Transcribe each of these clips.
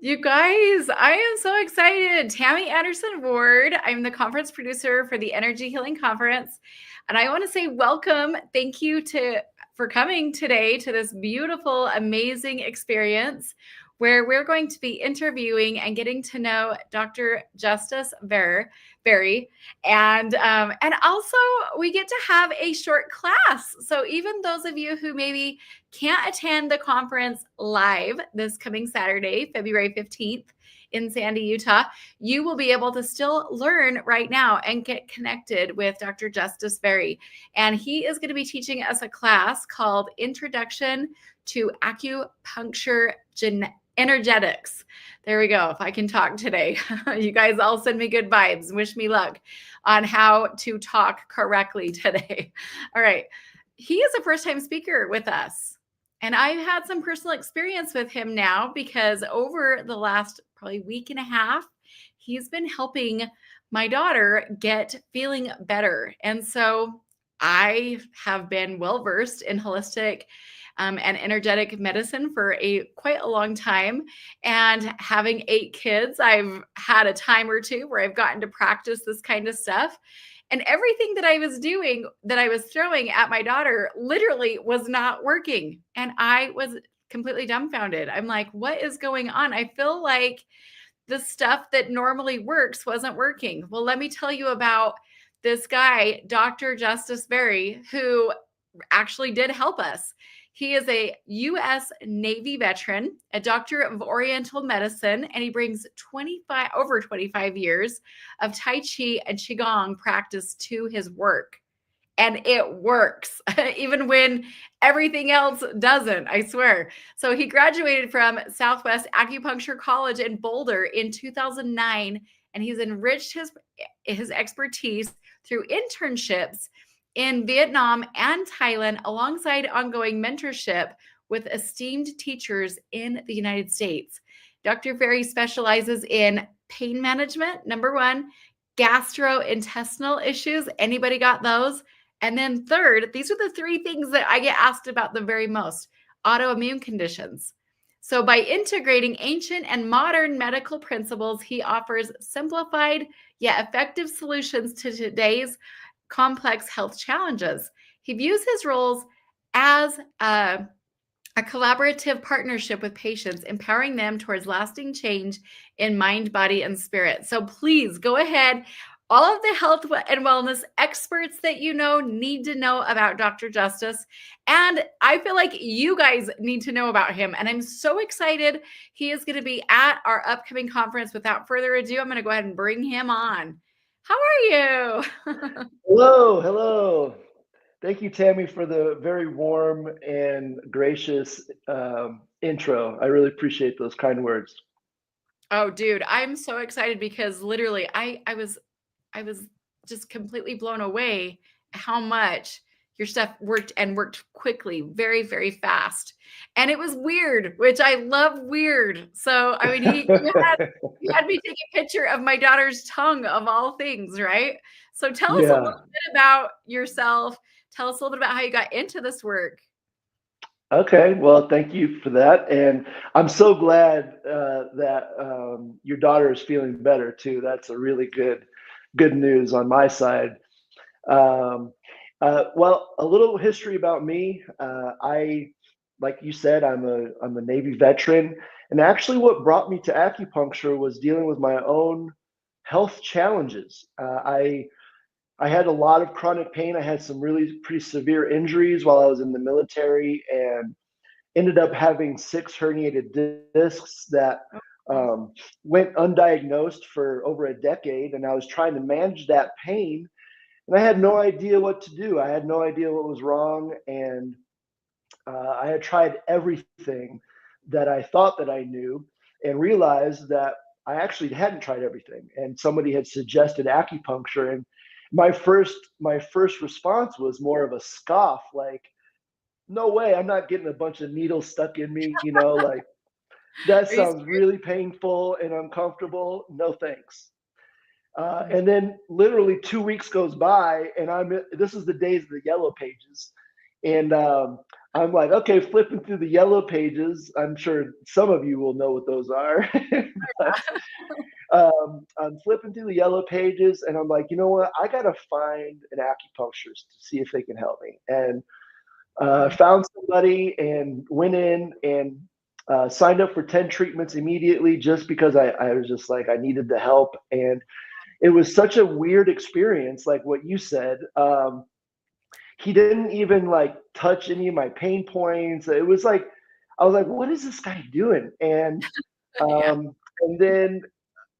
You guys, I am so excited. Tammy Anderson Ward. I'm the conference producer for the Energy Healing Conference. And I want to say welcome. Thank you for coming today to this beautiful, amazing experience where we're going to be interviewing and getting to know Dr. Justus Verre, and also we get to have a short class. So even those of you who maybe can't attend the conference live this coming Saturday, February 15th in Sandy, Utah, you will be able to still learn right now and get connected with Dr. Justus Verre. And he is going to be teaching us a class called Introduction to Acupuncture Energetics. There we go. If I can talk today, you guys all send me good vibes. Wish me luck on how to talk correctly today. All right. He is a first-time speaker with us. And I've had some personal experience with him now because over the last probably week and a half, he's been helping my daughter get feeling better. And so I have been well-versed in holistic and energetic medicine for quite a long time. And having 8 kids, I've had a time or two where I've gotten to practice this kind of stuff. And everything that I was doing, that I was throwing at my daughter, literally was not working. And I was completely dumbfounded. I'm like, what is going on? I feel like the stuff that normally works wasn't working. Well, let me tell you about this guy, Dr. Justus Verre, who actually did help us. He is a U.S. Navy veteran, a Doctor of Oriental Medicine, and he brings over 25 years of Tai Chi and Qigong practice to his work. And it works, even when everything else doesn't, I swear. So he graduated from Southwest Acupuncture College in Boulder in 2009, and he's enriched his expertise through internships in Vietnam and Thailand, alongside ongoing mentorship with esteemed teachers in the United States. Dr. Verre specializes in pain management, number one, gastrointestinal issues. Anybody got those? And then third, these are the 3 things that I get asked about the very most: autoimmune conditions. So by integrating ancient and modern medical principles, he offers simplified yet effective solutions to today's complex health challenges. He views his roles as a collaborative partnership with patients, empowering them towards lasting change in mind, body, and spirit. So please go ahead. All of the health and wellness experts that you know need to know about Dr. Justus. And I feel like you guys need to know about him. And I'm so excited. He is going to be at our upcoming conference. Without further ado, I'm going to go ahead and bring him on. How are you? Hello, hello. Thank you, Tammy, for the very warm and gracious intro. I really appreciate those kind words. Oh, dude, I'm so excited because literally I was just completely blown away how much your stuff worked quickly, very, very fast. And it was weird, which I love weird. So, I mean, you had me take a picture of my daughter's tongue of all things, right? So tell us a little Yeah. bit about yourself. Tell us a little bit about how you got into this work. Okay. Well, thank you for that, and I'm so glad that your daughter is feeling better too. That's a really good news on my side. Um, well, a little history about me. Like you said, I'm a Navy veteran, and actually, what brought me to acupuncture was dealing with my own health challenges. I had a lot of chronic pain. I had some really pretty severe injuries while I was in the military, and ended up having 6 herniated discs that went undiagnosed for over a decade, and I was trying to manage that pain, and I had no idea what to do. I had no idea what was wrong, and I had tried everything that I thought that I knew, and realized that I actually hadn't tried everything. And somebody had suggested acupuncture, and my first response was more of a scoff, like, "No way! I'm not getting a bunch of needles stuck in me." Like that Are you sounds really painful and uncomfortable. No thanks. And then literally 2 weeks goes by, and this is the days of the yellow pages, and I'm like, okay, flipping through the yellow pages. I'm sure some of you will know what those are. But I'm flipping through the yellow pages and I'm like, you know what? I got to find an acupuncturist to see if they can help me. And Yeah. found somebody and went in and signed up for 10 treatments immediately just because I was just like, I needed the help. And it was such a weird experience, like what you said. He didn't even like touch any of my pain points. It was like, I was like, what is this guy doing? Yeah. And then,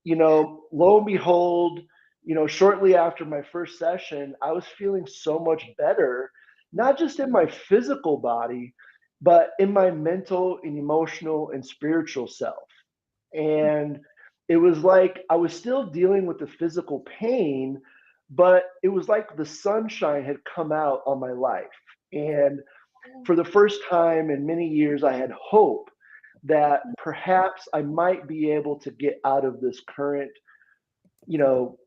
lo and behold, shortly after my first session, I was feeling so much better, not just in my physical body, but in my mental and emotional and spiritual self. And it was like I was still dealing with the physical pain, but it was like the sunshine had come out on my life. And for the first time in many years, I had hope that perhaps I might be able to get out of this current,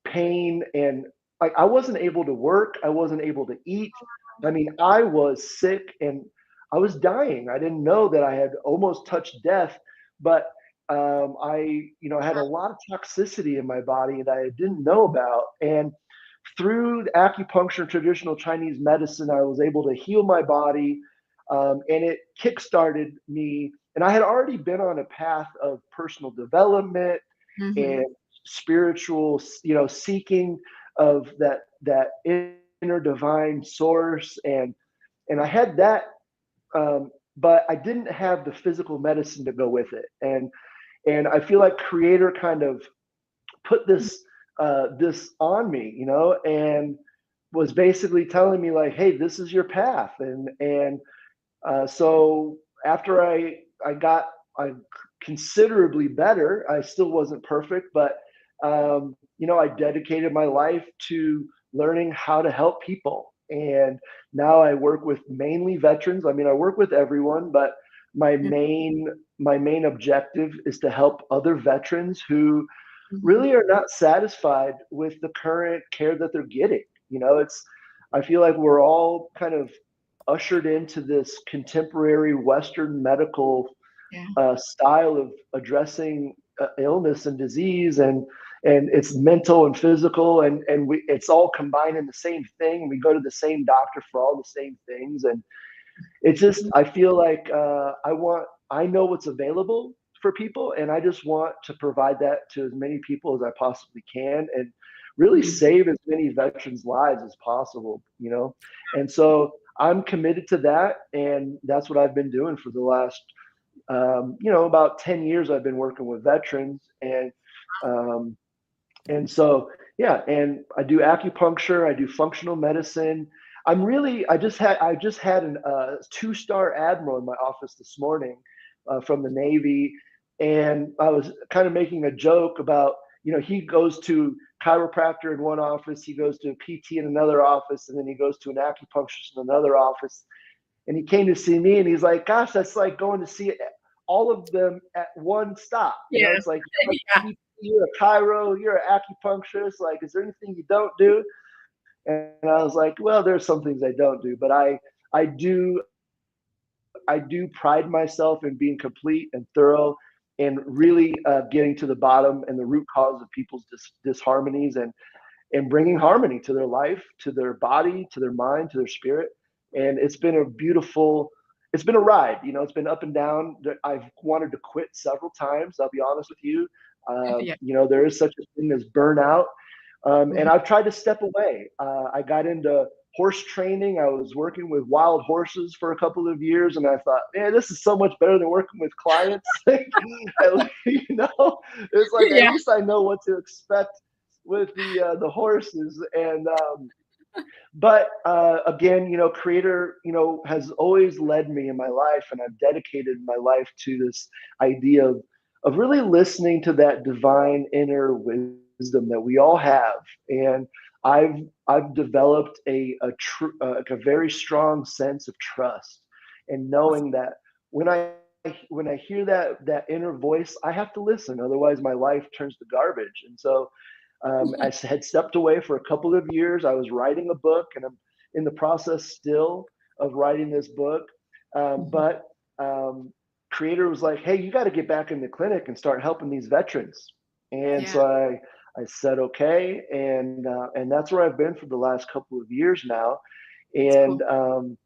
pain. And like I wasn't able to work, I wasn't able to eat. I mean, I was sick and I was dying. I didn't know that I had almost touched death, but I had a lot of toxicity in my body that I didn't know about. And through acupuncture and traditional Chinese medicine, I was able to heal my body, and it kickstarted me. And I had already been on a path of personal development Mhm. and spiritual, seeking of that inner divine source, and I had that, but I didn't have the physical medicine to go with it, and I feel like Creator kind of put this on me, and was basically telling me like, hey, this is your path. And so after I got I considerably better, I still wasn't perfect, but I dedicated my life to learning how to help people. And now I work with mainly veterans. I mean, I work with everyone, but my Mhm. main my main objective is to help other veterans who Mhm. really are not satisfied with the current care that they're getting. It's I feel like we're all kind of ushered into this contemporary Western medical Yeah. style of addressing illness and disease, and it's mental and physical, and it's all combined in the same thing. We go to the same doctor for all the same things, and it's just I feel like I know what's available for people, and I just want to provide that to as many people as I possibly can, and really Mhm. save as many veterans' lives as possible. And so I'm committed to that, and that's what I've been doing for the last about 10 years. I've been working with veterans, um, and so, yeah, and I do acupuncture, I do functional medicine. I just had an 2-star admiral in my office this morning, from the Navy, and I was kind of making a joke about, he goes to chiropractor in one office, he goes to a PT in another office, and then he goes to an acupuncturist in another office. And he came to see me, and he's like, "Gosh, that's like going to see all of them at one stop." Yeah. It's like Yeah. you're a chiro, you're an acupuncturist. Like, is there anything you don't do? And I was like, well, there's some things I don't do, but I do pride myself in being complete and thorough, and really getting to the bottom and the root cause of people's disharmonies, and bringing harmony to their life, to their body, to their mind, to their spirit. And it's been a ride. It's been up and down. I've wanted to quit several times. I'll be honest with you. Yeah. There is such a thing as burnout. And Mhm. I've tried to step away. I got into horse training. I was working with wild horses for a couple of years, and I thought, man, this is so much better than working with clients. It's like at Yeah. least I know what to expect with the horses. And but again, Creator, has always led me in my life, and I've dedicated my life to this idea of really listening to that divine inner wisdom that we all have. And I've I've developed like a very strong sense of trust, and knowing that when I hear that inner voice, I have to listen. Otherwise, my life turns to garbage. And so I had stepped away for a couple of years. I was writing a book, and I'm in the process still of writing this book. But creator was like, hey, you got to get back in the clinic and start helping these veterans. And Yeah. so I said, okay. And that's where I've been for the last couple of years now. That's And cool.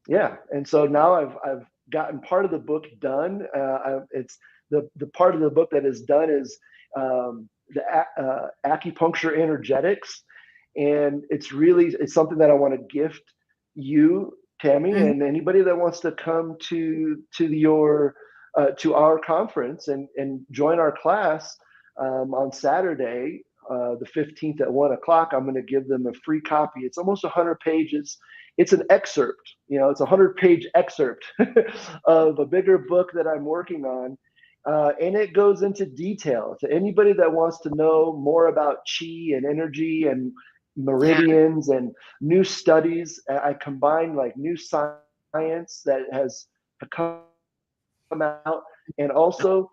yeah. And so now I've gotten part of the book done. It's the part of the book that is done is the acupuncture energetics. And it's something that I want to gift you, Tammy, Mhm. and anybody that wants to come to our conference and join our class on Saturday, the 15th at 1 o'clock. I'm going to give them a free copy. It's almost 100 pages. It's an excerpt, it's a 100-page excerpt of a bigger book that I'm working on. And it goes into detail to anybody that wants to know more about chi and energy and Yeah. meridians and new studies. I combine like new science that has come out, and also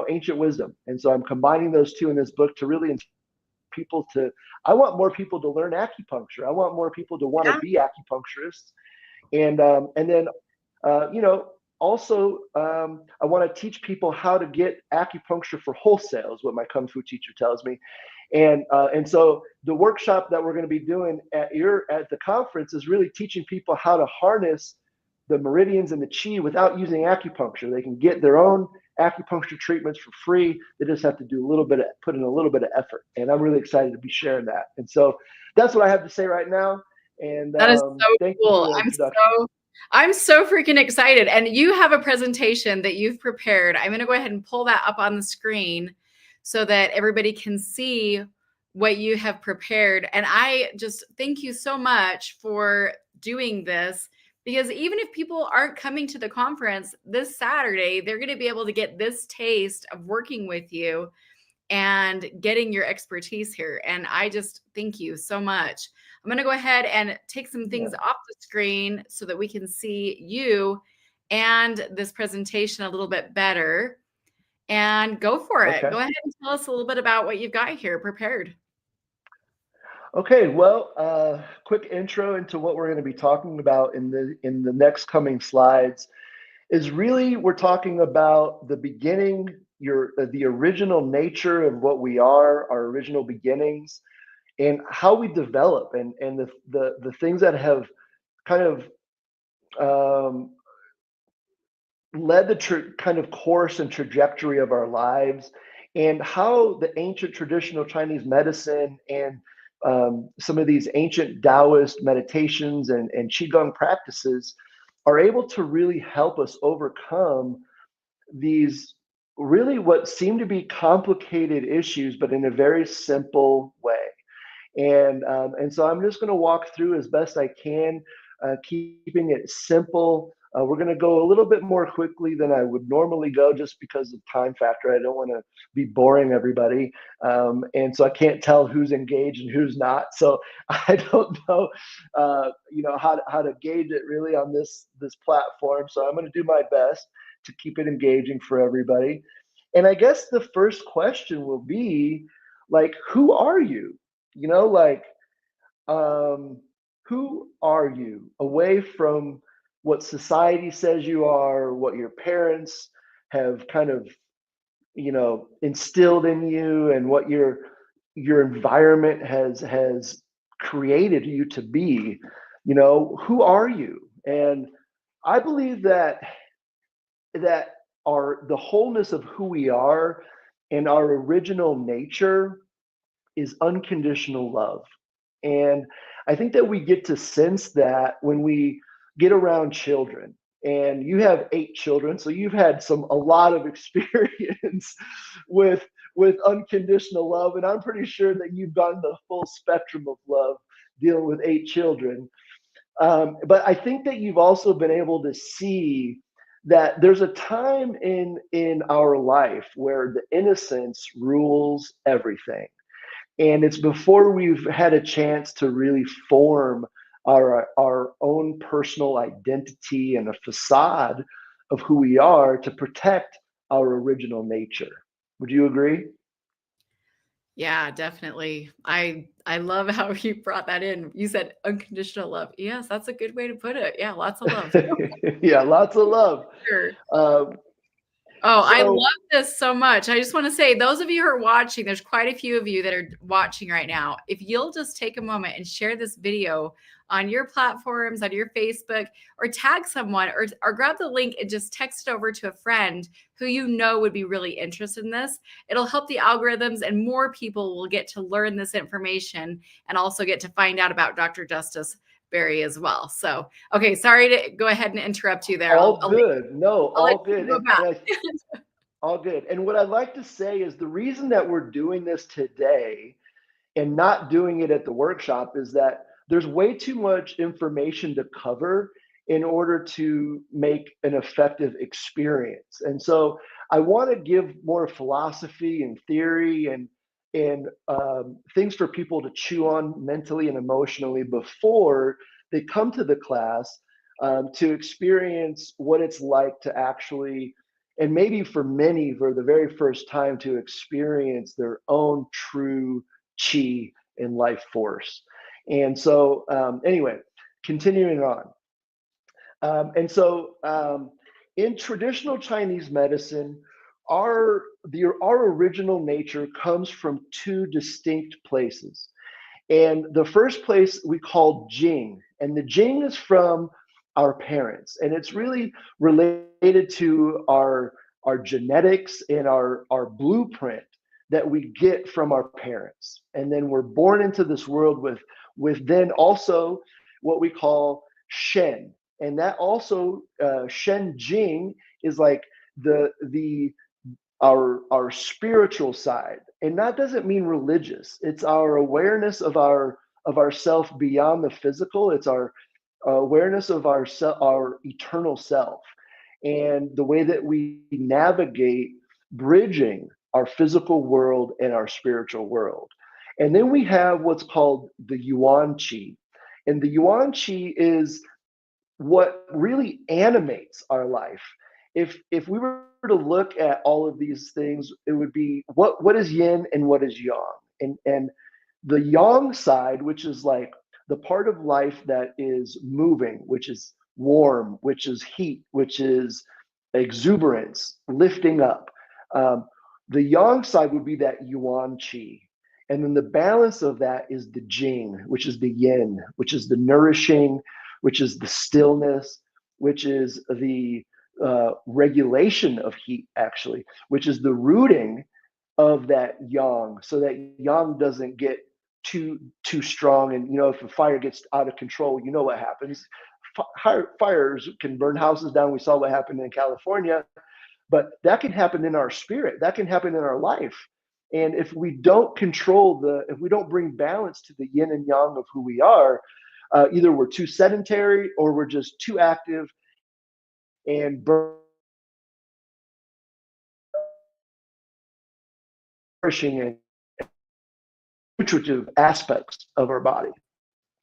ancient wisdom. And so I'm combining those two in this book to really people to. I want more people to learn acupuncture. I want more people to want to Yeah. be acupuncturists, and then also I want to teach people how to get acupuncture for wholesale, is what my kung fu teacher tells me. And so the workshop that we're going to be doing at the conference is really teaching people how to harness the meridians and the chi without using acupuncture. They can get their own acupuncture treatments for free. They just have to put in a little bit of effort. And I'm really excited to be sharing that. And so that's what I have to say right now. And That is so thank you for cool. the introduction. I'm so freaking excited. And you have a presentation that you've prepared. I'm going to go ahead and pull that up on the screen so that everybody can see what you have prepared. And I just thank you so much for doing this, because even if people aren't coming to the conference this Saturday, they're going to be able to get this taste of working with you and getting your expertise here. And I just thank you so much. I'm going to go ahead and take some things off the screen so that we can see you and this presentation a little bit better, and go for it. Okay. Go ahead and tell us a little bit about what you've got here prepared. Okay, well, quick intro into what we're going to be talking about in the next coming slides is really we're talking about the beginning, the original nature of what we are, our original beginnings, and how we develop, and the things that have kind of led the kind of course and trajectory of our lives, and how the ancient traditional Chinese medicine and some of these ancient Taoist meditations and Qigong practices are able to really help us overcome these really what seem to be complicated issues, but in a very simple way. And so I'm just going to walk through as best I can, keeping it simple. We're going to go a little bit more quickly than I would normally go, just because of time factor. I don't want to be boring everybody, and so I can't tell who's engaged and who's not. So I don't know, how to gauge it really on this platform. So I'm going to do my best to keep it engaging for everybody. And I guess the first question will be, like, who are you? Like, who are you away from what society says you are, what your parents have kind of, instilled in you, and what your environment has created you to be? Who are you? And I believe that the wholeness of who we are and our original nature is unconditional love. And I think that we get to sense that when we get around children. And you have 8 children, so you've had a lot of experience with unconditional love, and I'm pretty sure that you've gotten the full spectrum of love dealing with 8 children. But I think that you've also been able to see that there's a time in our life where the innocence rules everything, and it's before we've had a chance to really form our own personal identity and a facade of who we are to protect our original nature. Would you agree? Yeah, definitely. I love how you brought that in. You said unconditional love. Yes, that's a good way to put it. Yeah, lots of love. Yeah, lots of love. Sure. Um, Oh, I so love this so much. I just want to say, those of you who are watching, there's quite a few of you that are watching right now. If you'll just take a moment and share this video on your platforms, on your Facebook, or tag someone, or grab the link and just text it over to a friend who you know would be really interested in this, it'll help the algorithms and more people will get to learn this information and also get to find out about Dr. Justus Verre as well. So, okay, sorry to go ahead and interrupt you there. all good. No, I'll let all you good. go back. All good. And what I'd like to say is the reason that we're doing this today and not doing it at the workshop is that there's way too much information to cover in order to make an effective experience. And so I want to give more philosophy and theory and things for people to chew on mentally and emotionally before they come to the class, to experience what it's like to actually, and maybe for many for the very first time, to experience their own true chi and life force. And so, anyway, continuing on. In traditional Chinese medicine, our original nature comes from two distinct places. And the first place we call Jing, and the Jing is from our parents, and it's really related to our genetics and our blueprint that we get from our parents. And then we're born into this world with then also what we call Shen, and that also Shen Jing is like the our spiritual side, and that doesn't mean religious. It's our awareness of ourself beyond the physical. It's our awareness of our eternal self, and the way that we navigate bridging our physical world and our spiritual world. And then we have what's called the yuan qi, and the yuan qi is what really animates our life. If we were to look at all of these things, it would be what is yin and what is yang. And the yang side, which is like the part of life that is moving, which is warm, which is heat, which is exuberance, lifting up. Um, the yang side would be that yuan qi. And then the balance of that is the jing, which is the yin, which is the nourishing, which is the stillness, which is the regulation of heat, actually, which is the rooting of that yang, so that yang doesn't get too strong. And if a fire gets out of control, you know what happens. Fires can burn houses down. We saw what happened in California, but that can happen in our spirit. That can happen in our life. And if we don't if we don't bring balance to the yin and yang of who we are, either we're too sedentary or we're just too active and nourishing and nutritive aspects of our body.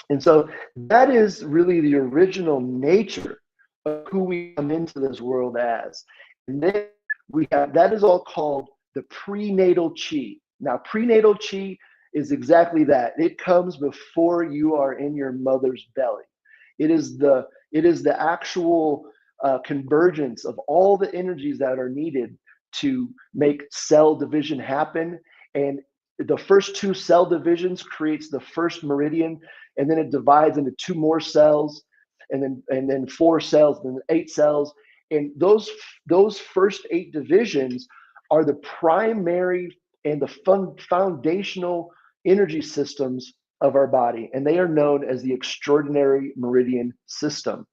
And so that is really the original nature of who we come into this world as. And then we have, that is all called the prenatal chi. Now, prenatal chi is exactly that. It comes before you are in your mother's belly. It is the actual convergence of all the energies that are needed to make cell division happen. And the first two cell divisions creates the first meridian, and then it divides into two more cells, and then four cells, then 8 cells. And those first 8 divisions are the primary and the foundational energy systems of our body, and they are known as the extraordinary meridian system.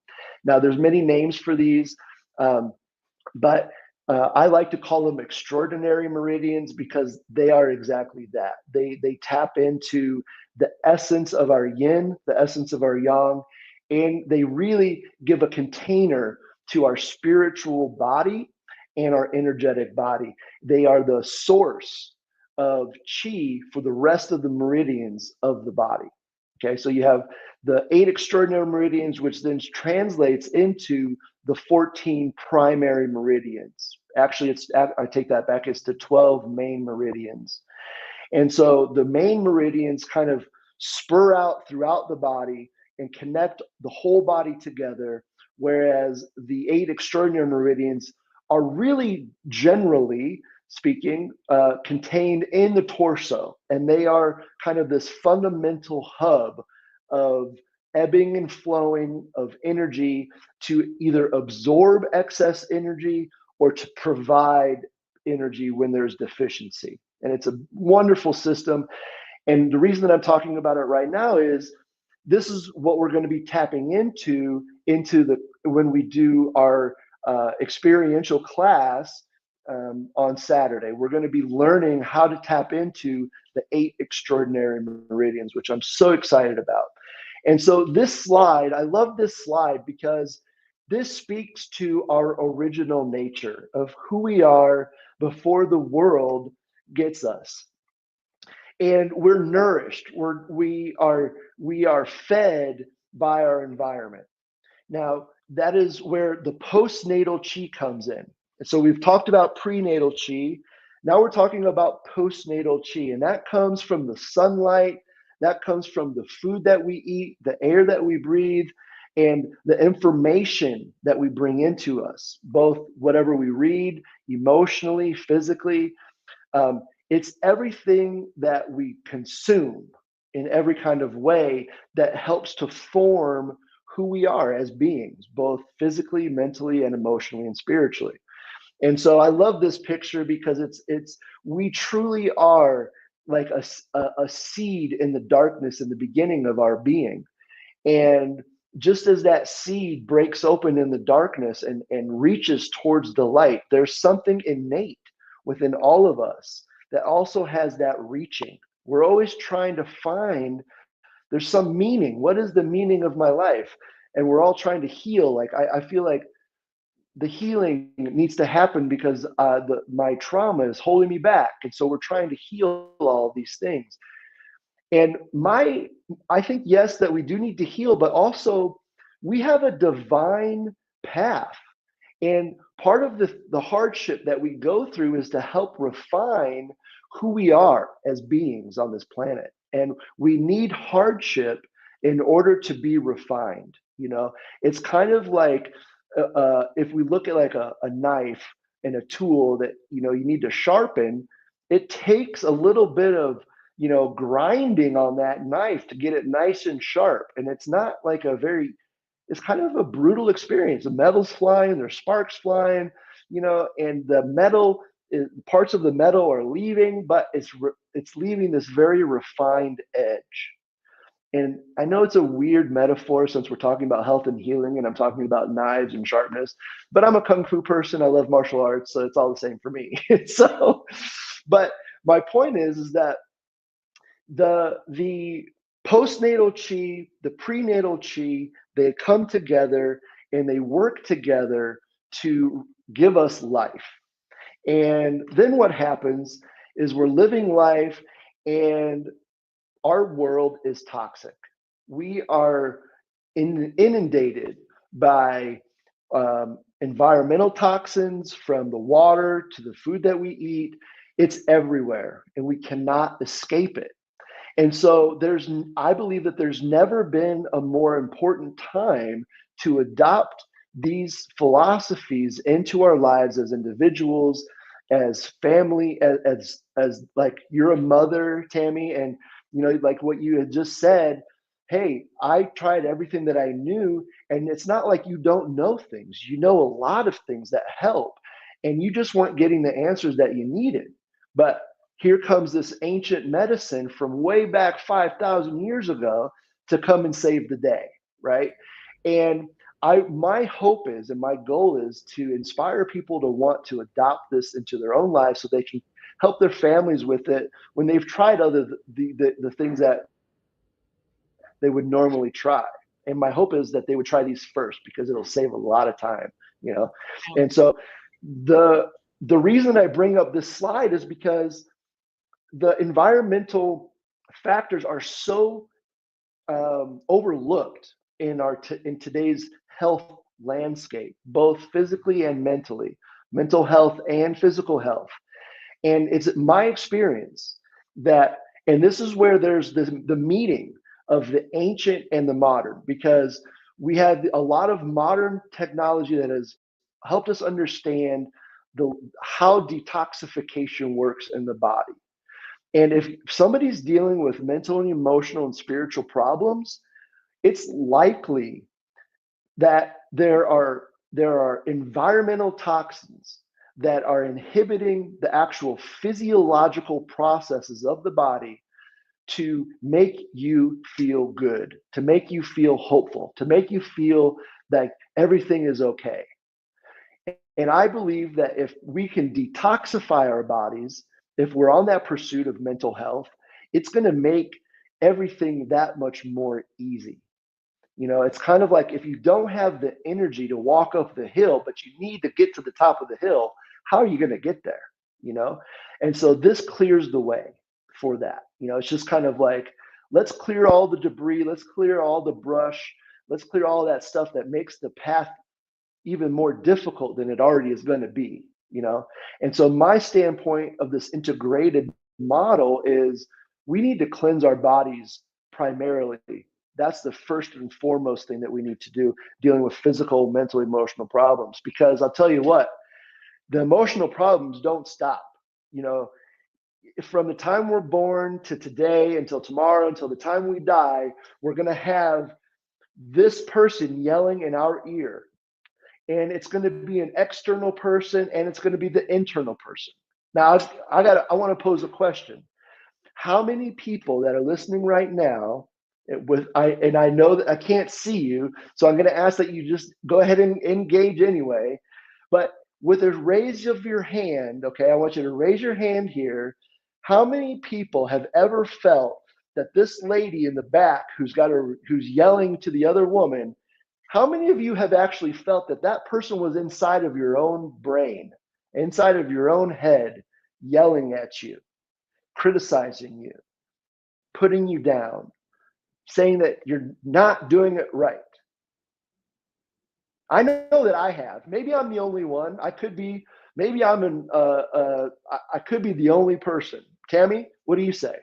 Now, there's many names for these, but I like to call them extraordinary meridians because they are exactly that. They tap into the essence of our yin, the essence of our yang, and they really give a container to our spiritual body and our energetic body. They are the source of chi for the rest of the meridians of the body. Okay, so you have the 8 extraordinary meridians, which then translates into the 14 primary meridians. Actually, I take that back. It's the 12 main meridians. And so the main meridians kind of spur out throughout the body and connect the whole body together, whereas the 8 extraordinary meridians are really, generally speaking, contained in the torso. And they are kind of this fundamental hub of ebbing and flowing of energy to either absorb excess energy or to provide energy when there's deficiency. And it's a wonderful system. And the reason that I'm talking about it right now is this is what we're going to be tapping into the when we do our experiential class on Saturday. We're going to be learning how to tap into the 8 extraordinary meridians, which I'm so excited about. And so this slide, I love this slide because this speaks to our original nature of who we are before the world gets us. And we're nourished, we are fed by our environment. Now, that is where the postnatal chi comes in. And so we've talked about prenatal chi. Now we're talking about postnatal chi, and that comes from the sunlight, that comes from the food that we eat, the air that we breathe, and the information that we bring into us, both whatever we read, emotionally, physically. It's everything that we consume in every kind of way that helps to form who we are as beings, both physically, mentally, and emotionally and spiritually. And so I love this picture because we truly are like a seed in the darkness in the beginning of our being. And just as that seed breaks open in the darkness and reaches towards the light, there's something innate within all of us that also has that reaching. We're always trying to find, there's some meaning. What is the meaning of my life? And we're all trying to heal. Like I feel like the healing needs to happen because my trauma is holding me back. And so we're trying to heal all these things. And I think, yes, that we do need to heal, but also we have a divine path. And part of the hardship that we go through is to help refine who we are as beings on this planet. And we need hardship in order to be refined. It's kind of like if we look at like a knife and a tool that you need to sharpen, it takes a little bit of grinding on that knife to get it nice and sharp. And it's not like it's kind of a brutal experience. The metal's flying, there's sparks flying, and the metal, parts of the metal are leaving, but it's leaving this very refined edge. And I know it's a weird metaphor since we're talking about health and healing and I'm talking about knives and sharpness, but I'm a Kung Fu person. I love martial arts, so it's all the same for me. But my point is that the postnatal chi, the prenatal chi, they come together and they work together to give us life. And then what happens is we're living life and our world is toxic. We are inundated by environmental toxins, from the water to the food that we eat. It's everywhere and we cannot escape it. And so I believe that there's never been a more important time to adopt these philosophies into our lives as individuals, as family, as like you're a mother, Tammy, and like what you had just said, hey, I tried everything that I knew, and it's not like you don't know things. You know a lot of things that help, and you just weren't getting the answers that you needed. But here comes this ancient medicine from way back 5,000 years ago to come and save the day, right? And my hope is, and my goal is, to inspire people to want to adopt this into their own lives so they can help their families with it when they've tried the things that they would normally try. And my hope is that they would try these first because it'll save a lot of time, And so the reason I bring up this slide is because the environmental factors are so overlooked in in today's health landscape, both physically and mentally, mental health and physical health. And it's my experience that, and this is where there's the meeting of the ancient and the modern, because we have a lot of modern technology that has helped us understand how detoxification works in the body. And if somebody's dealing with mental and emotional and spiritual problems, it's likely that there are environmental toxins that are inhibiting the actual physiological processes of the body to make you feel good, to make you feel hopeful, to make you feel like everything is okay. And I believe that if we can detoxify our bodies, if we're on that pursuit of mental health, it's going to make everything that much more easy. It's kind of like if you don't have the energy to walk up the hill, but you need to get to the top of the hill, how are you going to get there? And so this clears the way for that. It's just kind of like, let's clear all the debris, let's clear all the brush, let's clear all that stuff that makes the path even more difficult than it already is going to be. And so my standpoint of this integrated model is we need to cleanse our bodies primarily. That's the first and foremost thing that we need to do, dealing with physical, mental, emotional problems. Because I'll tell you what, the emotional problems don't stop. From the time we're born to today until tomorrow, until the time we die, we're going to have this person yelling in our ear. And it's going to be an external person, and it's going to be the internal person. Now, I want to pose a question. How many people that are listening right now, I know that I can't see you, so I'm going to ask that you just go ahead and engage anyway. But with a raise of your hand, okay, I want you to raise your hand here. How many people have ever felt that this lady in the back who's yelling to the other woman? How many of you have actually felt that that person was inside of your own brain, inside of your own head, yelling at you, criticizing you, putting you down, saying that you're not doing it right? I know that I have. Maybe I'm the only one. I could be. Maybe I could be the only person. Tammy, what do you say?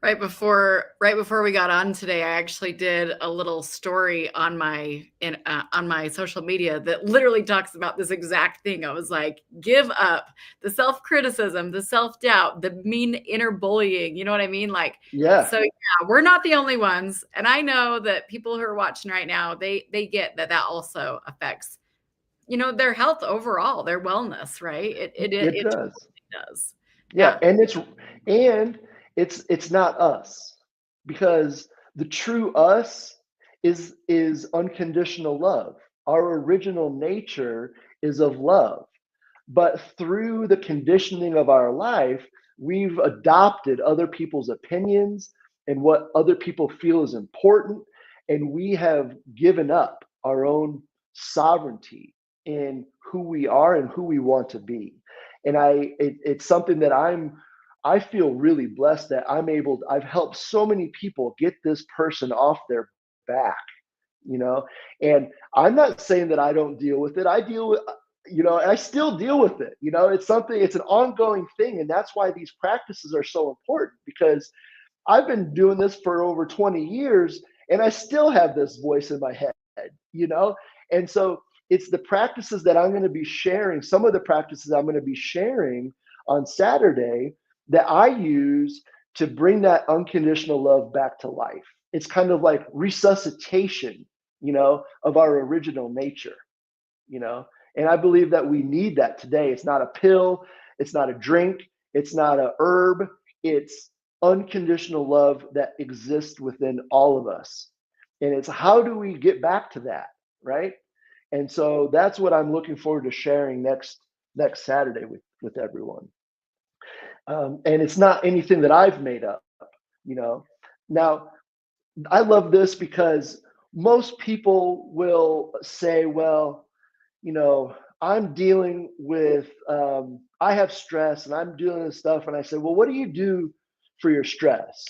Right before we got on today, I actually did a little story on my social media that literally talks about this exact thing. I was like, give up the self-criticism, the self-doubt, the mean inner bullying. You know what I mean? Like, Yeah. So yeah, we're not the only ones. And I know that people who are watching right now, they get that also affects, their health overall, their wellness, right? It does. totally does. Yeah, and it's not us, because the true us is unconditional love. Our original nature is of love. But through the conditioning of our life, we've adopted other people's opinions and what other people feel is important, and we have given up our own sovereignty in who we are and who we want to be. And it's something that I feel really blessed that I've helped so many people get this person off their back, and I'm not saying that I don't deal with it. I deal with, I still deal with it. It's an ongoing thing. And that's why these practices are so important, because I've been doing this for over 20 years and I still have this voice in my head, And so it's the practices that I'm going to be sharing, some of the practices I'm going to be sharing on Saturday, that I use to bring that unconditional love back to life. It's kind of like resuscitation, of our original nature, and I believe that we need that today. It's not a pill, it's not a drink, it's not a herb, it's unconditional love that exists within all of us. And it's how do we get back to that, right? And so that's what I'm looking forward to sharing next Saturday with everyone. And it's not anything that I've made up, Now, I love this because most people will say, well, I'm dealing with, I have stress and I'm doing this stuff. And I say, well, what do you do for your stress?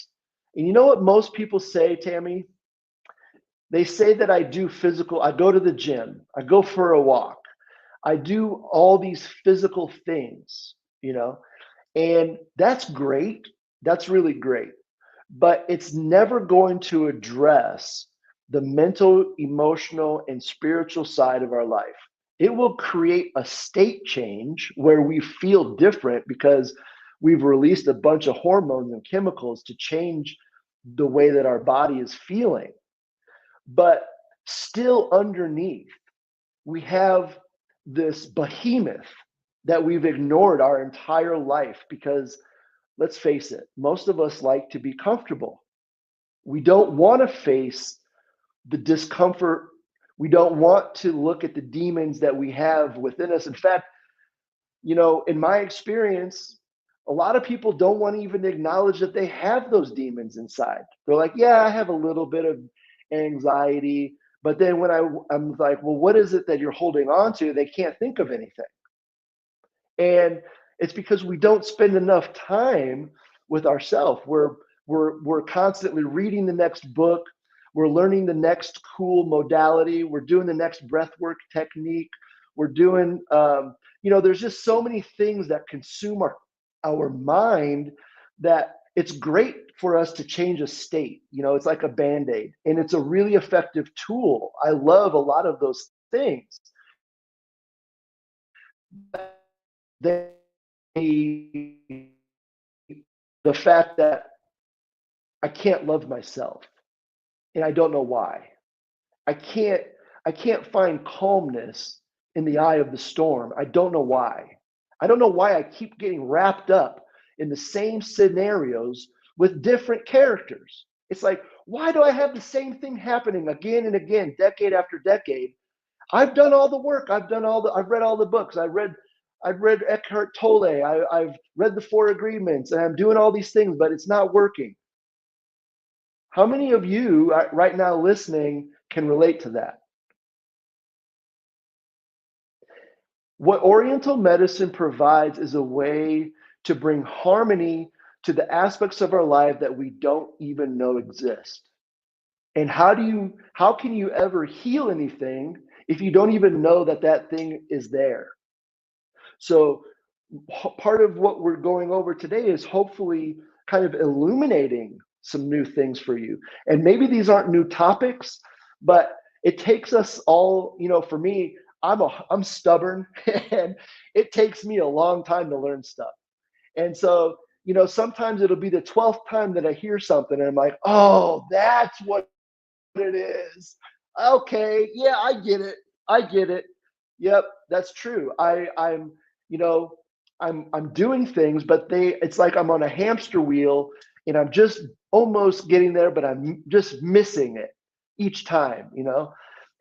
And you know what most people say, Tammy? They say that I go to the gym, I go for a walk, I do all these physical things, And that's great. That's really great. But it's never going to address the mental, emotional, and spiritual side of our life. It will create a state change where we feel different because we've released a bunch of hormones and chemicals to change the way that our body is feeling. But still underneath, we have this behemoth that we've ignored our entire life because, let's face it, most of us like to be comfortable. We don't want to face the discomfort. We don't want to look at the demons that we have within us. In fact, in my experience, a lot of people don't want to even acknowledge that they have those demons inside. They're like, yeah, I have a little bit of anxiety. But then when I'm like, well, what is it that you're holding on to? They can't think of anything. And it's because we don't spend enough time with ourselves. We're constantly reading the next book. We're learning the next cool modality. We're doing the next breathwork technique. We're doing, there's just so many things that consume our mind that it's great for us to change a state. It's like a Band-Aid, and it's a really effective tool. I love a lot of those things. The fact that I can't love myself, and I don't know why. I can't find calmness in the eye of the storm. I don't know why. I don't know why I keep getting wrapped up in the same scenarios with different characters. It's like, why do I have the same thing happening again and again, decade after decade? I've done all the work. I've read all the books. I've read Eckhart Tolle. I've read the Four Agreements, and I'm doing all these things, but it's not working. How many of you right now listening can relate to that? What Oriental medicine provides is a way to bring harmony to the aspects of our life that we don't even know exist. And how can you ever heal anything if you don't even know that thing is there? So part of what we're going over today is hopefully kind of illuminating some new things for you. And maybe these aren't new topics, but it takes us all, for me, I'm stubborn and it takes me a long time to learn stuff. And so, sometimes it'll be the 12th time that I hear something and I'm like, oh, that's what it is. Okay, yeah, I get it. I get it. Yep, that's true. I'm doing things, but it's like I'm on a hamster wheel and I'm just almost getting there, but I'm just missing it each time.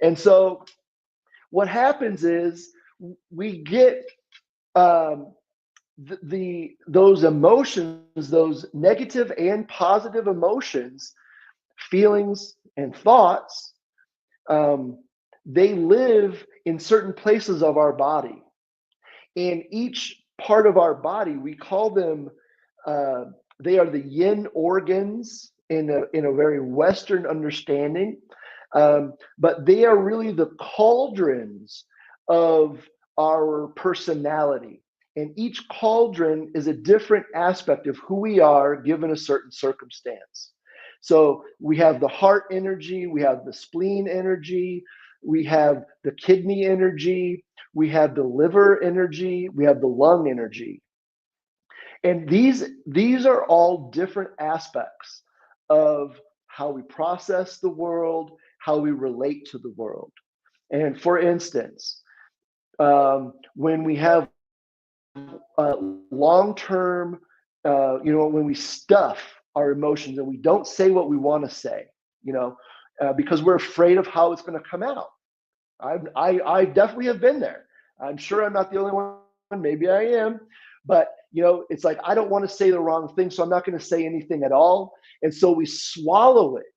And so what happens is we get those emotions, those negative and positive emotions, feelings and thoughts. They live in certain places of our body, and each part of our body, we call them, they are the yin organs in a very Western understanding, but they are really the cauldrons of our personality. And each cauldron is a different aspect of who we are given a certain circumstance. So we have the heart energy, we have the spleen energy, we have the kidney energy, we have the liver energy, we have the lung energy. And these are all different aspects of how we process the world, how we relate to the world. And for instance, when we have long-term, when we stuff our emotions and we don't say what we want to say, because we're afraid of how it's going to come out. I definitely have been there. I'm sure I'm not the only one. Maybe I am, but it's like I don't want to say the wrong thing, so I'm not going to say anything at all. And so we swallow it,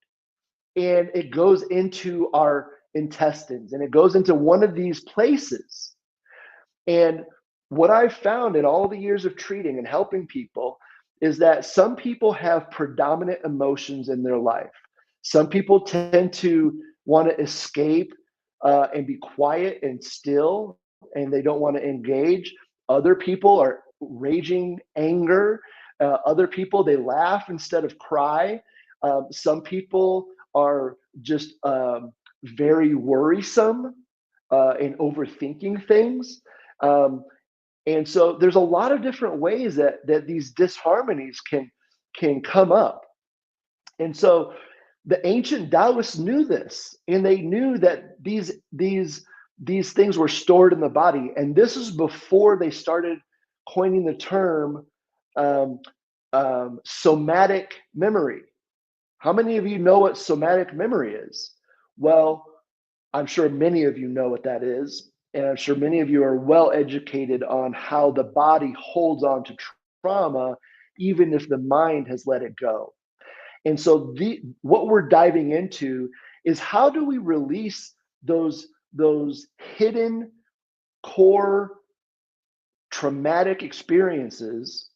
and it goes into our intestines, and it goes into one of these places. And what I've found in all the years of treating and helping people is that some people have predominant emotions in their life. Some people tend to want to escape and be quiet and still, and they don't want to engage. Other people are raging anger. Other people, they laugh instead of cry. Some people are just very worrisome and overthinking things. And so there's a lot of different ways that these disharmonies can come up. And so the ancient Taoists knew this, and they knew that these things were stored in the body. And this is before they started coining the term somatic memory. How many of you know what somatic memory is? Well, I'm sure many of you know what that is. And I'm sure many of you are well educated on how the body holds on to trauma, even if the mind has let it go. And so what we're diving into is, how do we release those hidden core traumatic experiences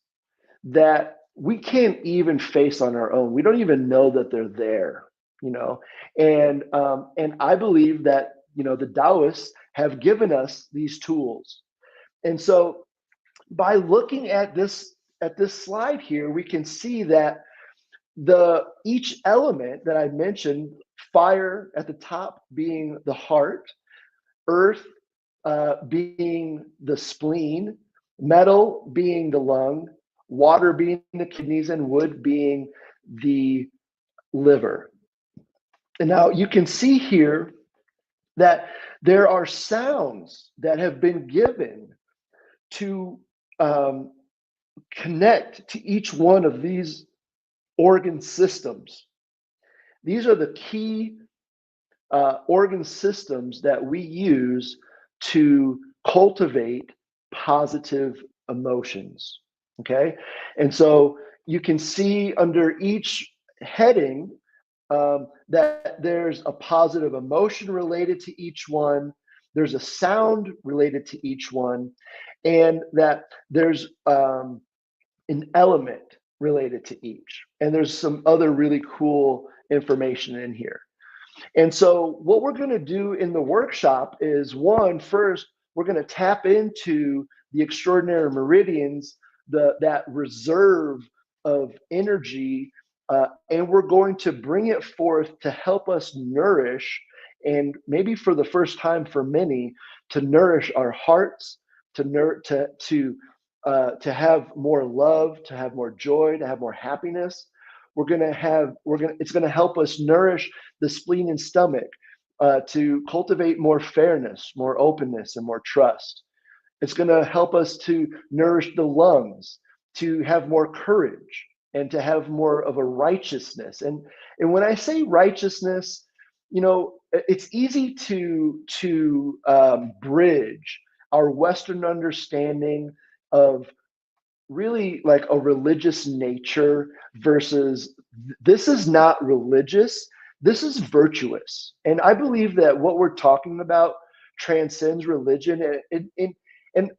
that we can't even face on our own. We don't even know that they're there, And I believe that the Taoists have given us these tools. And so by looking at this slide here, we can see that each element that I mentioned, fire at the top being the heart, earth being the spleen, metal being the lung, water being the kidneys, and wood being the liver. And now you can see here that there are sounds that have been given to connect to each one of these organ systems. These are the key organ systems that we use to cultivate positive emotions. Okay. And so you can see under each heading that there's a positive emotion related to each one, there's a sound related to each one, and that there's an element related to each. And there's some other really cool information in here. And so what we're going to do in the workshop is, first, we're going to tap into the extraordinary meridians, that reserve of energy, and we're going to bring it forth to help us nourish, and maybe for the first time for many, to nourish our hearts, to have more love, to have more joy, to have more happiness. It's going to help us nourish the spleen and stomach, to cultivate more fairness, more openness, and more trust. It's going to help us to nourish the lungs, to have more courage, and to have more of a righteousness. And when I say righteousness, it's easy to bridge our Western understanding of really like a religious nature versus, this is not religious, this is virtuous. And I believe that what we're talking about transcends religion, and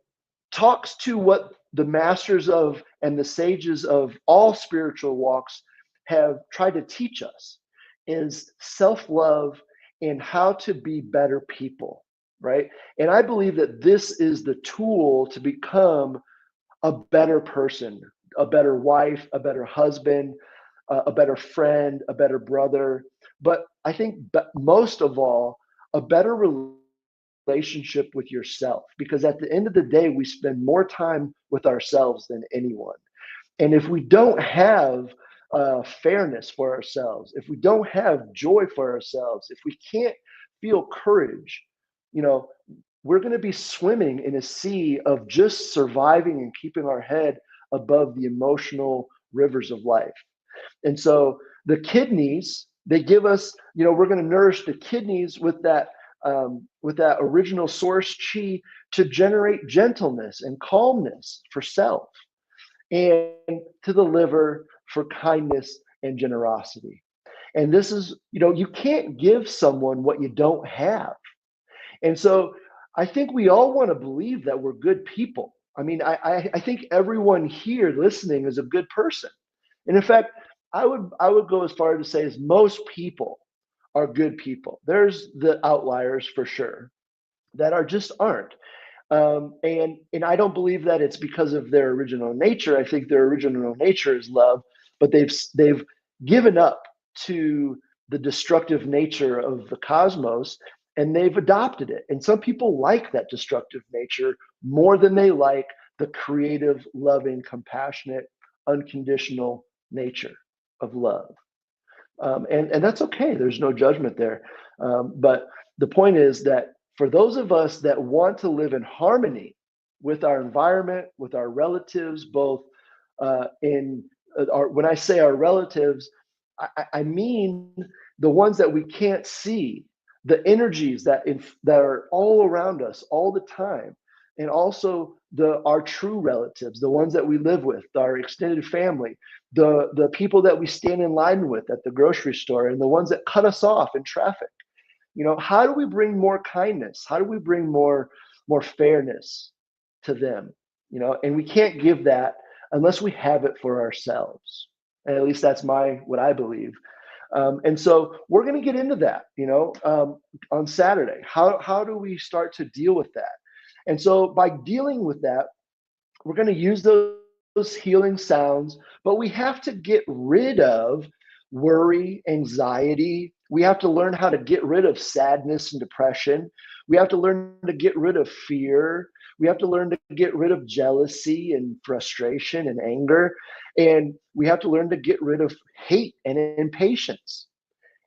talks to what the masters of and the sages of all spiritual walks have tried to teach us, is self-love and how to be better people, right? And I believe that this is the tool to become a better person, a better wife, a better husband, a better friend, a better brother. But I think most of all, a better relationship with yourself, because at the end of the day, we spend more time with ourselves than anyone. And if we don't have fairness for ourselves, if we don't have joy for ourselves, if we can't feel courage, we're going to be swimming in a sea of just surviving and keeping our head above the emotional rivers of life. And so the kidneys, they give us, we're going to nourish the kidneys with that original source chi to generate gentleness and calmness for self, and to the liver for kindness and generosity. And this is, you can't give someone what you don't have. And so I think we all want to believe that we're good people. I mean, I think everyone here listening is a good person. And in fact, I would go as far to say as most people are good people. There's the outliers for sure that just aren't. And I don't believe that it's because of their original nature. I think their original nature is love, but they've given up to the destructive nature of the cosmos, and they've adopted it. And some people like that destructive nature more than they like the creative, loving, compassionate, unconditional nature of love. And that's okay. There's no judgment there. But the point is that for those of us that want to live in harmony with our environment, with our relatives, both in our, when I say our relatives, I mean the ones that we can't see, the energies that are all around us all the time, and also our true relatives, the ones that we live with, our extended family, the people that we stand in line with at the grocery store, and the ones that cut us off in traffic. How do we bring more kindness? How do we bring more fairness to them? And we can't give that unless we have it for ourselves. And at least that's what I believe. And so we're going to get into that, on Saturday. How do we start to deal with that? And so by dealing with that, we're going to use those healing sounds, but we have to get rid of worry, anxiety. We have to learn how to get rid of sadness and depression. We have to learn to get rid of fear. We have to learn to get rid of jealousy and frustration and anger. And we have to learn to get rid of hate and impatience.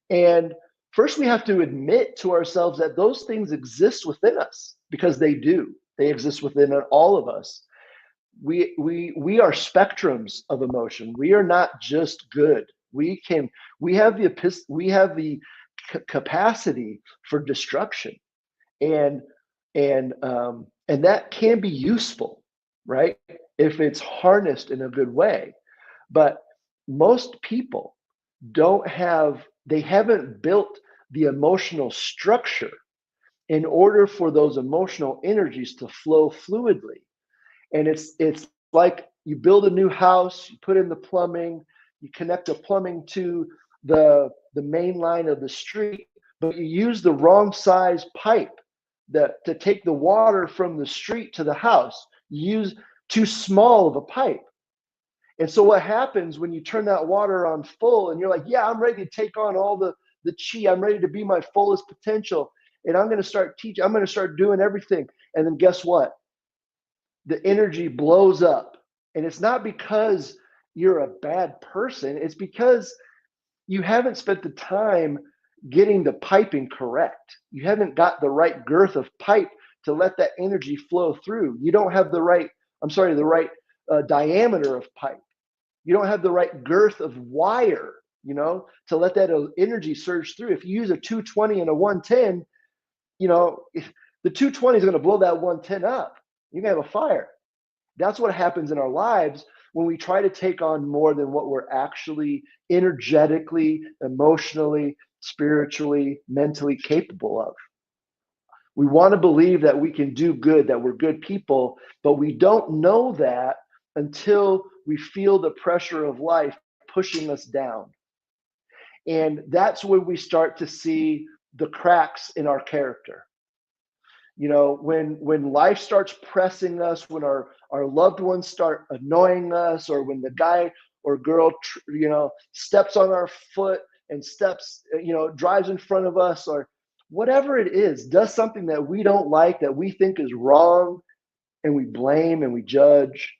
And first, we have to admit to ourselves that those things exist within us, because they do. They exist within all of us. We are spectrums of emotion. We are not just good. We have the capacity for destruction, and that can be useful, right? If it's harnessed in a good way. But most people they haven't built the emotional structure in order for those emotional energies to flow fluidly. And it's like you build a new house, you put in the plumbing, you connect the plumbing to the main line of the street, but you use the wrong size pipe to take the water from the street to the house. You use too small of a pipe. And so what happens when you turn that water on full and you're like, yeah, I'm ready to take on all the chi, I'm ready to be my fullest potential, and I'm going to start teaching, I'm going to start doing everything. And then guess what? The energy blows up. And it's not because you're a bad person, it's because you haven't spent the time getting the piping correct. You haven't got the right girth of pipe to let that energy flow through. You don't have the right diameter of pipe. You don't have the right girth of wire, to let that energy surge through. If you use a 220 and a 110, the 220 is going to blow that 110 up. You're going to have a fire. That's what happens in our lives when we try to take on more than what we're actually energetically, emotionally, spiritually, mentally capable of. We want to believe that we can do good, that we're good people, but we don't know that until we feel the pressure of life pushing us down. And that's when we start to see the cracks in our character. When life starts pressing us, when our loved ones start annoying us, or when the guy or girl, steps on our foot and drives in front of us, or whatever it is, does something that we don't like, that we think is wrong, and we blame and we judge,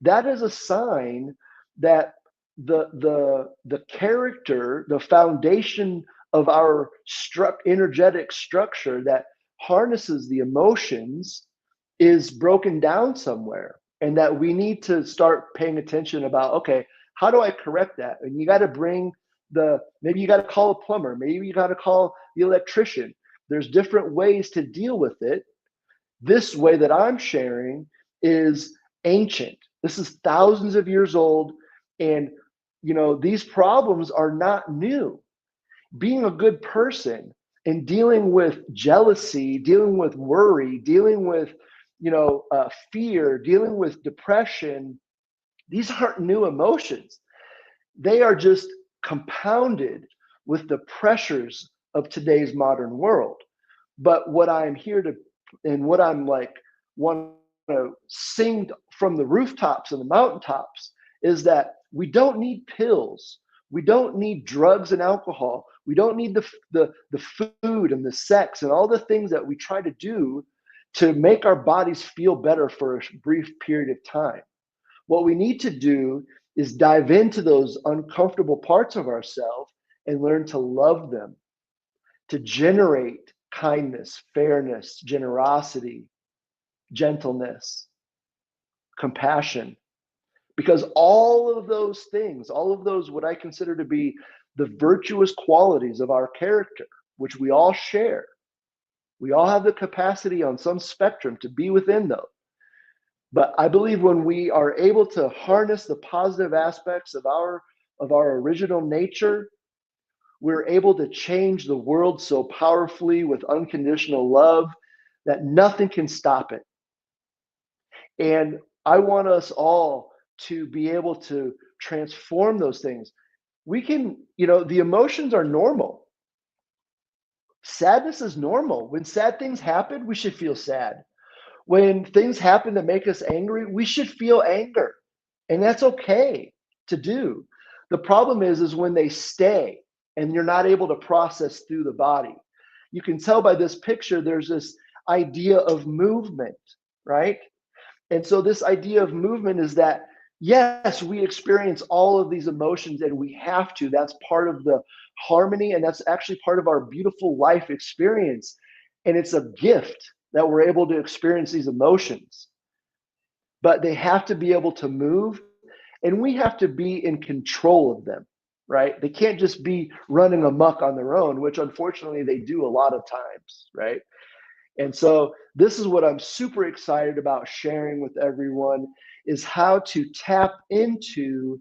that is a sign that the character, the foundation of our energetic structure that harnesses the emotions is broken down somewhere, and that we need to start paying attention about, okay, how do I correct that? And you got to maybe you got to call a plumber, maybe you got to call the electrician. There's different ways to deal with it. This way that I'm sharing is ancient. This is thousands of years old, and these problems are not new. Being a good person and dealing with jealousy, dealing with worry, dealing with fear, dealing with depression, these aren't new emotions. They are just compounded with the pressures of today's modern world. But what I'm here to And what I'm like want to sing from the rooftops and the mountaintops is that we don't need pills. We don't need drugs and alcohol. We don't need the food and the sex and all the things that we try to do to make our bodies feel better for a brief period of time. What we need to do is dive into those uncomfortable parts of ourselves and learn to love them, to generate kindness, fairness, generosity, gentleness, compassion. Because all of those things, all of those, what I consider to be the virtuous qualities of our character, which we all share, we all have the capacity on some spectrum to be within those. But I believe when we are able to harness the positive aspects of our original nature, we're able to change the world so powerfully with unconditional love that nothing can stop it. And I want us all to be able to transform those things. We can, the emotions are normal. Sadness is normal. When sad things happen, we should feel sad. When things happen that make us angry, we should feel anger. And that's okay to do. The problem is when they stay and you're not able to process through the body. You can tell by this picture, there's this idea of movement, right? And so this idea of movement is that, yes, we experience all of these emotions and we have to. That's part of the harmony, and that's actually part of our beautiful life experience. And it's a gift that we're able to experience these emotions. But they have to be able to move, and we have to be in control of them, right? They can't just be running amok on their own, which unfortunately they do a lot of times, right? And so this is what I'm super excited about sharing with everyone, is how to tap into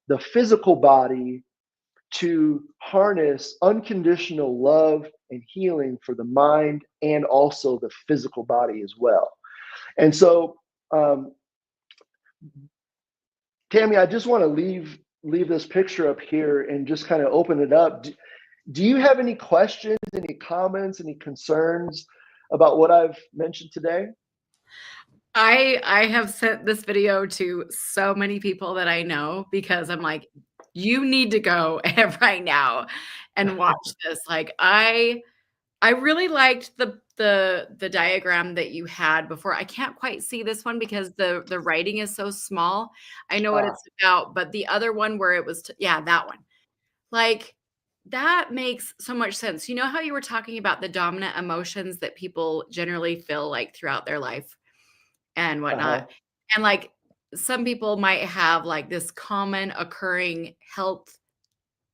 the physical body to harness unconditional love and healing for the mind and also the physical body as well. And so, Tammy, I just want to leave this picture up here and just kind of open it up. Do you have any questions, any comments, any concerns about what I've mentioned today? I have sent this video to so many people that I know because I'm like, you need to go right now and watch this. Like I really liked the diagram that you had before. I can't quite see this one because the writing is so small. I know what it's about, but the other one where it was yeah, that one. Like that makes so much sense. You know how you were talking about the dominant emotions that people generally feel like throughout their life and whatnot. And like some people might have like this common occurring health,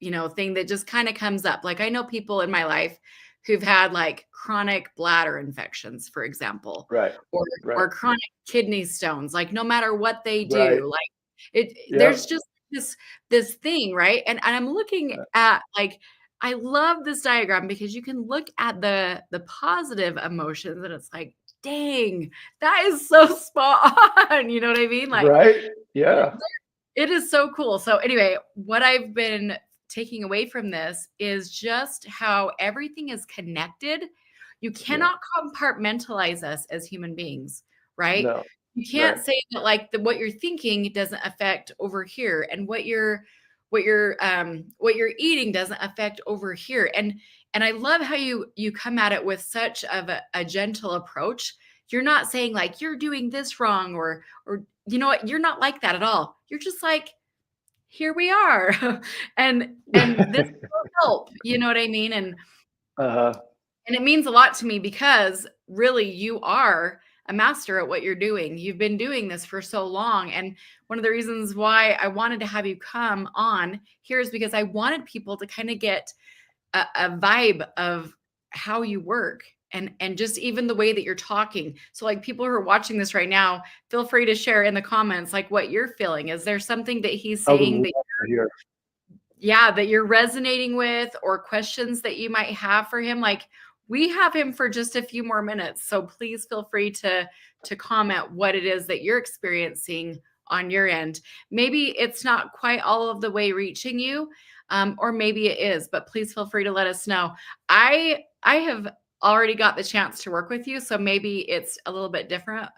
thing that just kind of comes up. Like I know people in my life who've had like chronic bladder infections, for example, Right. or chronic kidney stones. Like no matter what they Right. do, like there's just this thing, right? And I'm looking at like I love this diagram because you can look at the positive emotions and it's like, dang, that is so spot on. You know what I mean? Like, Right. Yeah. it is so cool. So anyway, what I've been taking away from this is just how everything is connected. You cannot compartmentalize us as human beings, right? No. You can't Right. say that like what you're thinking doesn't affect over here, and what you're eating doesn't affect over here. And I love how you come at it with such of a gentle approach. You're not saying like you're doing this wrong or you know what, you're not like that at all. You're just like, here we are. and this will help, you know what I mean? And it means a lot to me because really you are a master at what you're doing. You've been doing this for so long. And one of the reasons why I wanted to have you come on here is because I wanted people to kind of get a vibe of how you work and just even the way that you're talking. So like people who are watching this right now, feel free to share in the comments like what you're feeling. Is there something that he's I would saying love that to hear. that you're resonating with, or questions that you might have for him? Like we have him for just a few more minutes, so please feel free to comment what it is that you're experiencing on your end. Maybe it's not quite all of the way reaching you, or maybe it is, but please feel free to let us know. I have already got the chance to work with you. So maybe it's a little bit different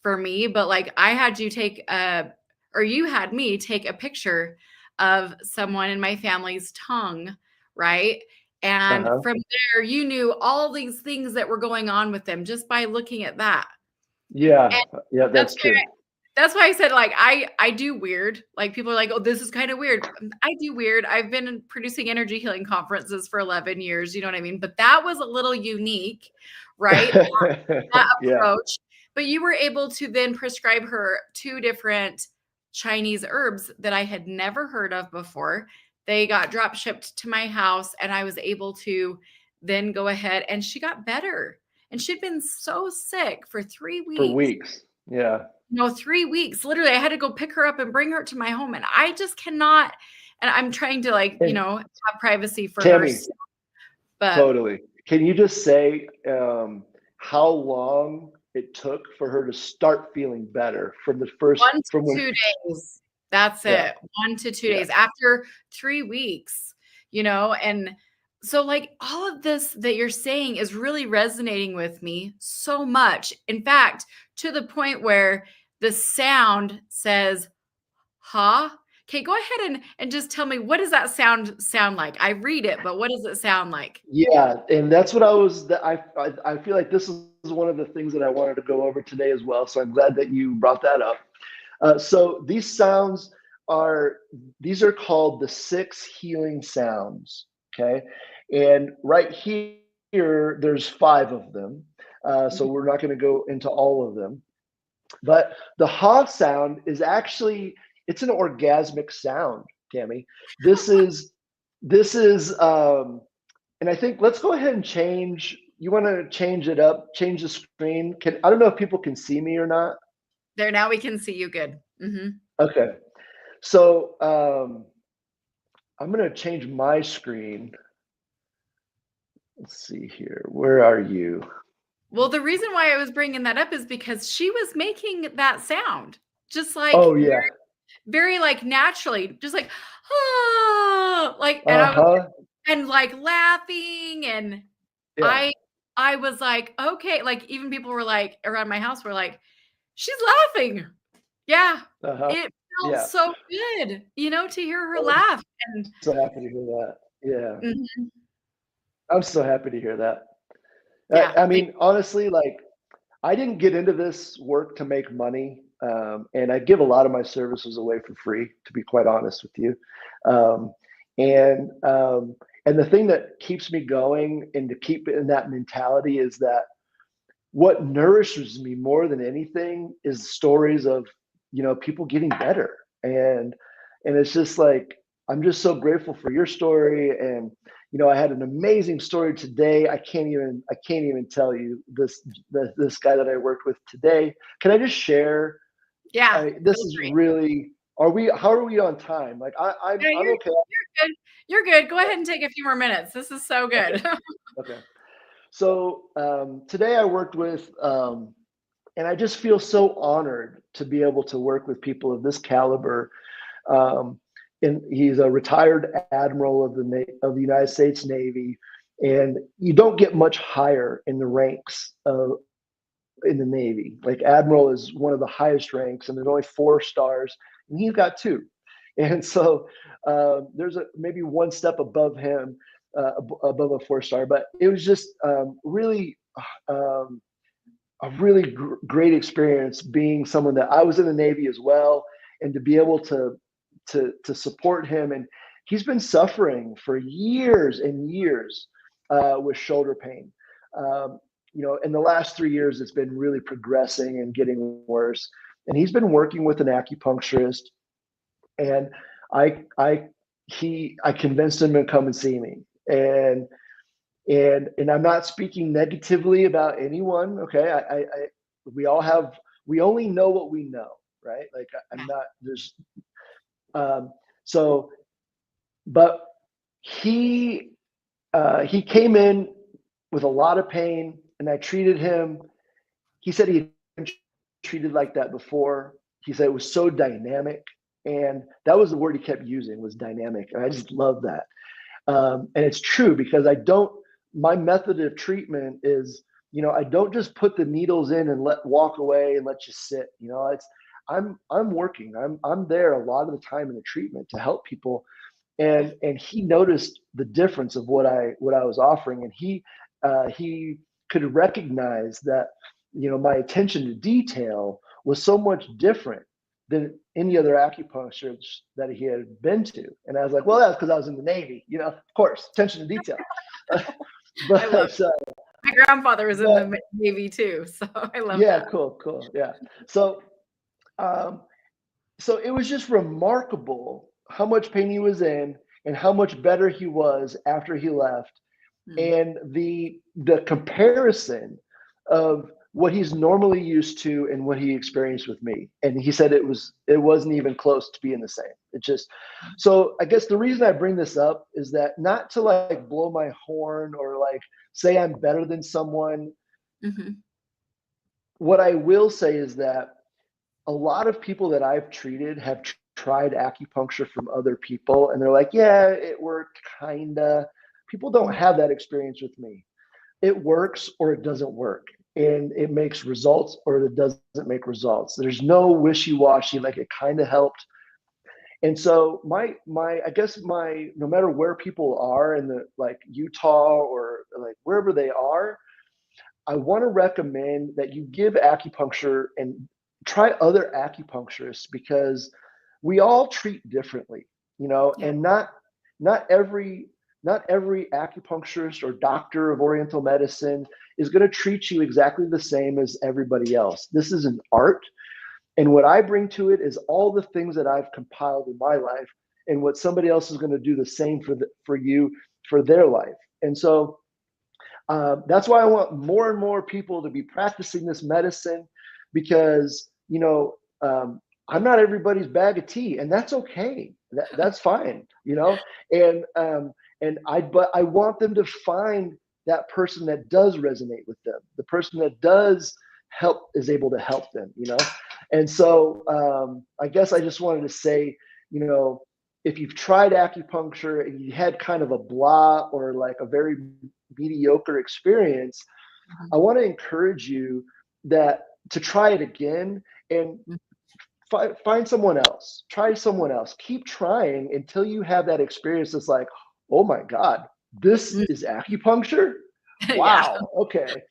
for me, but like I had you or you had me take a picture of someone in my family's tongue, right? And Uh-huh. from there, you knew all these things that were going on with them just by looking at that. Yeah. And Yeah, that's that's true. that's why I said, like, I do weird. Like, people are like, "Oh, this is kind of weird." I do weird. I've been producing energy healing conferences for 11 years, you know what I mean? But that was a little unique, right? That Yeah. approach. But you were able to then prescribe her 2 different Chinese herbs that I had never heard of before. They got drop shipped to my house, and I was able to then go ahead, and she got better. And she'd been so sick for 3 For weeks. weeks. Yeah. No, 3 weeks. Literally, I had to go pick her up and bring her to my home, and I just cannot, and I'm trying to, like, And have privacy for her, Tammy, but totally. Can you just say how long it took for her to start feeling better from the first 1 from to when? 2 days. That's Yeah. it. 1 to 2 Yeah. days after 3 weeks, and so, like, all of this that you're saying is really resonating with me so much. In fact, to the point where the sound says, "Ha." Okay, go ahead and just tell me, what does that sound like? I read it, but what does it sound like? Yeah, and that's what I was. I feel like this is one of the things that I wanted to go over today as well. So I'm glad that you brought that up. So these sounds are these are called the 6 healing sounds. Okay, and right here there's 5 of them. So Mhm. we're not going to go into all of them. But the ha sound is actually it's an orgasmic sound, Tammy. This is this is and I think let's go ahead and change. You want to change it up, change the screen. I don't know if people can see me or not. There, now we can see you good. Mhm. Okay. So I'm gonna change my screen. Let's see here. Where are you? Well, the reason why I was bringing that up is because she was making that sound, just like Oh yeah. very, like, naturally, just like, "Ah," like, and I was Uh-huh. and, like, laughing, and Yeah. I I was like, "Okay," like, even people were like around my house were like, "She's laughing." Yeah, Uh-huh. it felt Yeah. so good, to hear her Oh, I'm laugh, and so happy to hear that. Yeah. mhm, I'm so happy to hear that. yeah, I mean, honestly, like I didn't get into this work to make money, and I give a lot of my services away for free, to be quite honest with you. Um, and um, and the thing that keeps me going and to keep in that mentality is that what nourishes me more than anything is stories of people getting better, and it's just like I'm just so grateful for your story. And I had an amazing story today. I can't even tell you this guy that I worked with today. Can I just share? yeah, This feel is free. really, how are we on time? Like Yeah, I'm okay. you're good. You're good. Go ahead and take a few more minutes. This is so Okay. good. Okay. So today I worked with and I just feel so honored to be able to work with people of this caliber. Um, and he's a retired admiral of the United States Navy, and you don't get much higher in the ranks in the Navy. Like admiral is one of the highest ranks, and there's only 4 stars, and he's got 2. And so there's maybe one step above him, above a 4 star. But it was just really. Um, a really great experience being someone that I was in the Navy as well, and to be able to support him. And he's been suffering for years and years with shoulder pain. Um, in the last 3 years, it's been really progressing and getting worse. And he's been working with an acupuncturist, and I I convinced him to come and see me. And I'm not speaking negatively about anyone. Okay, we all have we only know what we know, right? Like I'm Yeah. not there's um, so, but he he came in with a lot of pain, and I treated him. He said he had been treated like that before. He said it was so dynamic, and that was the word he kept using was dynamic, and I just love that. And it's true because my method of treatment is, I don't just put the needles in and walk away and let you sit. I'm working. I'm there a lot of the time in the treatment to help people. And he noticed the difference of what I was offering, and he could recognize that, my attention to detail was so much different than any other acupuncturist that he had been to. And I was like, well, that's because I was in the Navy, of course, attention to detail. I love it. My grandfather was in the Navy too, so I love that. Yeah, cool. Yeah. So it was just remarkable how much pain he was in and how much better he was after he left. And the comparison of what he's normally used to and what he experienced with me. And he said it wasn't even close to being the same. It just, so I guess the reason I bring this up is that not to like blow my horn or like say I'm better than someone. What I will say is that a lot of people that I've treated have tried acupuncture from other people, and they're like, yeah, it worked, kinda. People don't have that experience with me. It works or it doesn't work, and it makes results or it doesn't make results. There's no wishy-washy, like it kind of helped. And so I guess no matter where people are in the like Utah or like wherever they are, I want to recommend that you give acupuncture and try other acupuncturists, because we all treat differently, and not every acupuncturist or doctor of Oriental medicine is going to treat you exactly the same as everybody else. This is an art. And what I bring to it is all the things that I've compiled in my life, and what somebody else is going to do the same for you, for their life. And so that's why I want more and more people to be practicing this medicine, because, I'm not everybody's bag of tea, and that's okay. That's fine, and but I want them to find that person that does resonate with them, the person that is able to help them, And so I guess I just wanted to say, if you've tried acupuncture and you had kind of a blah or like a very mediocre experience, I want to encourage you to try it again and find someone else. Try someone else. Keep trying until you have that experience that's like, oh my God, this is acupuncture? Wow. Yeah. Okay.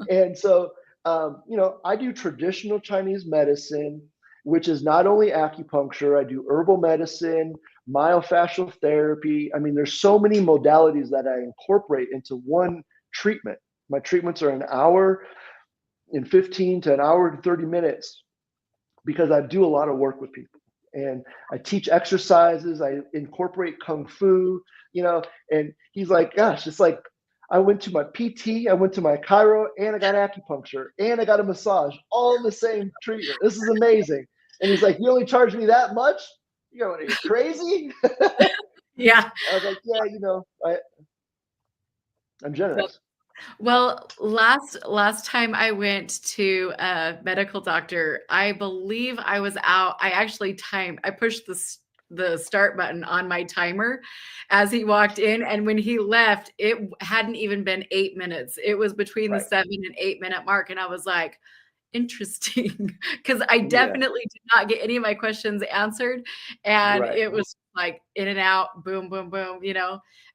And so, I do traditional Chinese medicine, which is not only acupuncture. I do herbal medicine, myofascial therapy. I mean, there's so many modalities that I incorporate into one treatment. My treatments are an hour and 15 to an hour and 30 minutes, because I do a lot of work with people. And I teach exercises, I incorporate Kung Fu, and he's like, gosh, it's like, I went to my PT, I went to my chiro, and I got acupuncture, and I got a massage, all in the same treatment. This is amazing. And he's like, you only charge me that much? Are you crazy? Yeah. I was like, yeah, I'm generous. Well, last time I went to a medical doctor, I believe I was out. I pushed the start button on my timer as he walked in, and when he left, it hadn't even been 8 minutes. It was between the 7 and 8 minute mark, and I was like, interesting, because I definitely did not get any of my questions answered, and it was like in and out, boom, boom, boom.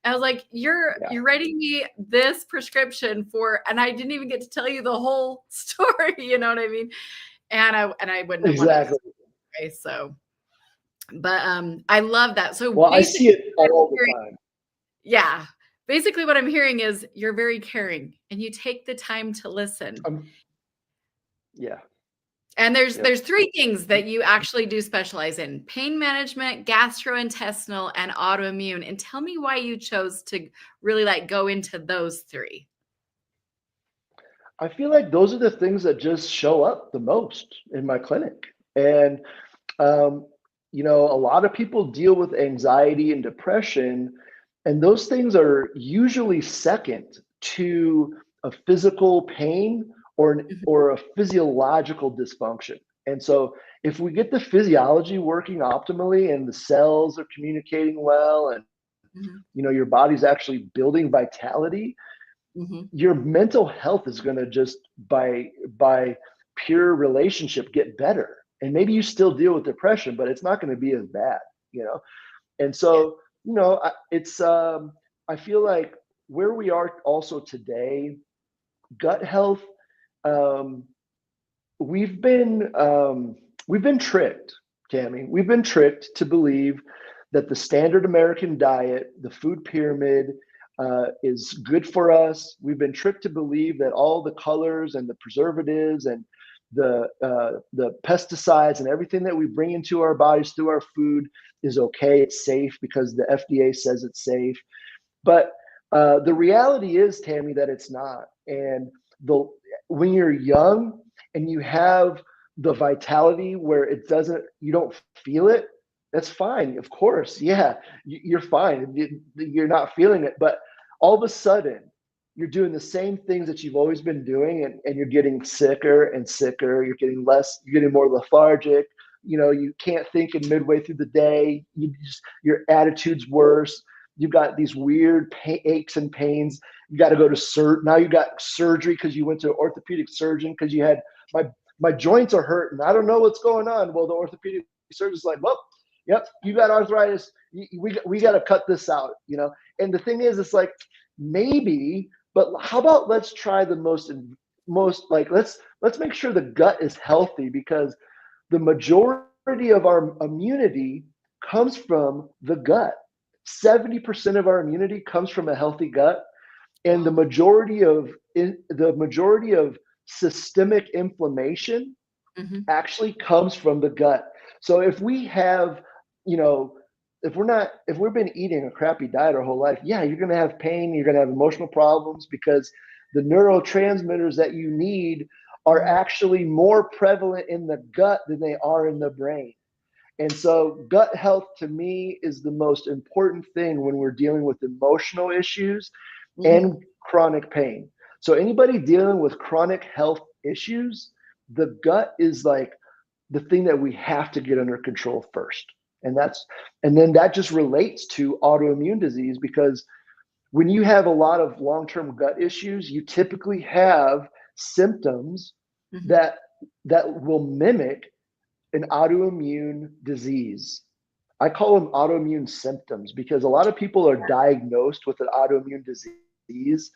I was like, you're writing me this prescription for, and I didn't even get to tell you the whole story. You know what I mean? And I wouldn't have wanted to. Okay, so, but I love that. So I see it all the time. Yeah. Basically what I'm hearing is you're very caring and you take the time to listen. Yeah. And there's 3 things that you actually do specialize in: pain management, gastrointestinal, and autoimmune. And tell me why you chose to really like go into those 3. I feel like those are the things that just show up the most in my clinic. And, a lot of people deal with anxiety and depression, and those things are usually second to a physical pain or a physiological dysfunction. And so if we get the physiology working optimally and the cells are communicating well, and your body's actually building vitality, your mental health is going to just by pure relationship get better. And maybe you still deal with depression, but it's not going to be as bad, you know? And Yeah. so, it's, I feel like where we are also today, gut health, um, we've been, we've been tricked, Tammy. We've been tricked to believe that the standard American diet, the food pyramid, is good for us. We've been tricked to believe that all the colors and the preservatives and the pesticides and everything that we bring into our bodies through our food is okay. It's safe because the FDA says it's safe. But the reality is, Tammy, that it's not. And when you're young and you have the vitality where you don't feel it, that's fine. Of course, yeah, you're fine. You're not feeling it, but all of a sudden, you're doing the same things that you've always been doing, and you're getting sicker and sicker. You're getting more lethargic. You can't think in midway through the day. Your attitude's worse. You've got these weird aches and pains. You got to go to now you got surgery because you went to an orthopedic surgeon because you had my joints are hurting. I don't know what's going on. Well, the orthopedic surgeon's like, well, yep, you got arthritis. We got to cut this out, And the thing is, it's like maybe, but how about let's try the most like let's make sure the gut is healthy, because the majority of our immunity comes from the gut. 70% of our immunity comes from a healthy gut, and the majority of systemic inflammation actually comes from the gut. So if we have, if we've been eating a crappy diet our whole life, yeah, you're going to have pain, you're going to have emotional problems, because the neurotransmitters that you need are actually more prevalent in the gut than they are in the brain. And so gut health to me is the most important thing when we're dealing with emotional issues and chronic pain. So anybody dealing with chronic health issues, the gut is like the thing that we have to get under control first. And then that just relates to autoimmune disease, because when you have a lot of long-term gut issues, you typically have symptoms that will mimic an autoimmune disease. I call them autoimmune symptoms because a lot of people are diagnosed with an autoimmune disease,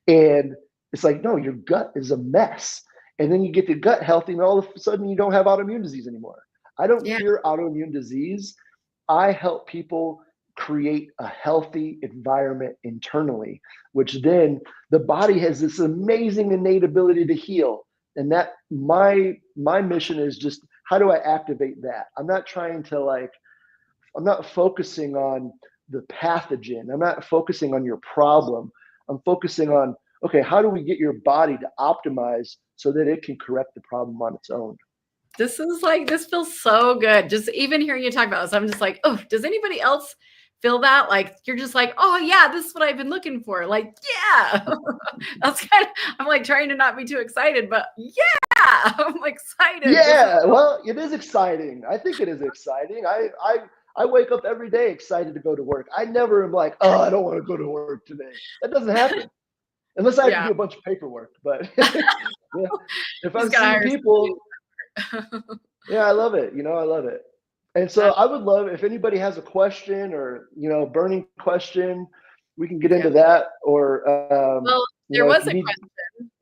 and it's like, no, your gut is a mess. And then you get the gut healthy, and all of a sudden you don't have autoimmune disease anymore. I don't cure autoimmune disease. I help people create a healthy environment internally, which then the body has this amazing innate ability to heal. And that my mission is just, how do I activate that? I'm not focusing on the pathogen. I'm not focusing on your problem. I'm focusing on, okay, how do we get your body to optimize so that it can correct the problem on its own? This feels so good. Just even hearing you talk about this, I'm just like, oh, does anybody else feel that? Like, you're just like, oh yeah, this is what I've been looking for. Like, yeah, I'm like trying to not be too excited, but yeah, I'm excited. Yeah, well, it is exciting. I think it is exciting. I wake up every day excited to go to work. I never am like, oh, I don't want to go to work today. That doesn't happen. Unless I have to do a bunch of paperwork. But yeah, if I'm seeing people, yeah, I love it. I love it. And so I would love, if anybody has a question or, burning question, we can get into that. Or, well, there was a question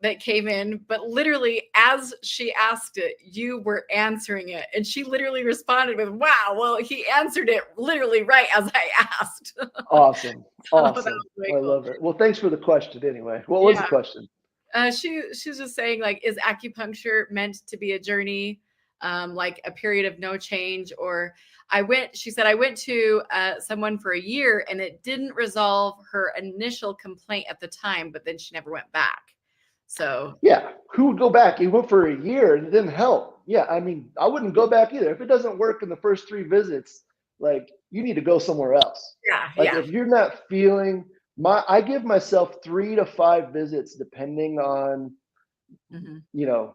that came in, but literally as she asked it, you were answering it. And she literally responded with, wow, well, he answered it literally right as I asked. Awesome. Awesome. Cool. I love it. Well, thanks for the question anyway. What was the question? She's just saying, like, is acupuncture meant to be a journey, like a period of no change? Or she said, I went to someone for a year and it didn't resolve her initial complaint at the time, but then she never went back. So yeah, who would go back? He went for a year and it didn't help. Yeah, I mean, I wouldn't go back either. If it doesn't work in the first 3 visits, like, you need to go somewhere else. If you're not feeling I give myself 3 to 5 visits depending on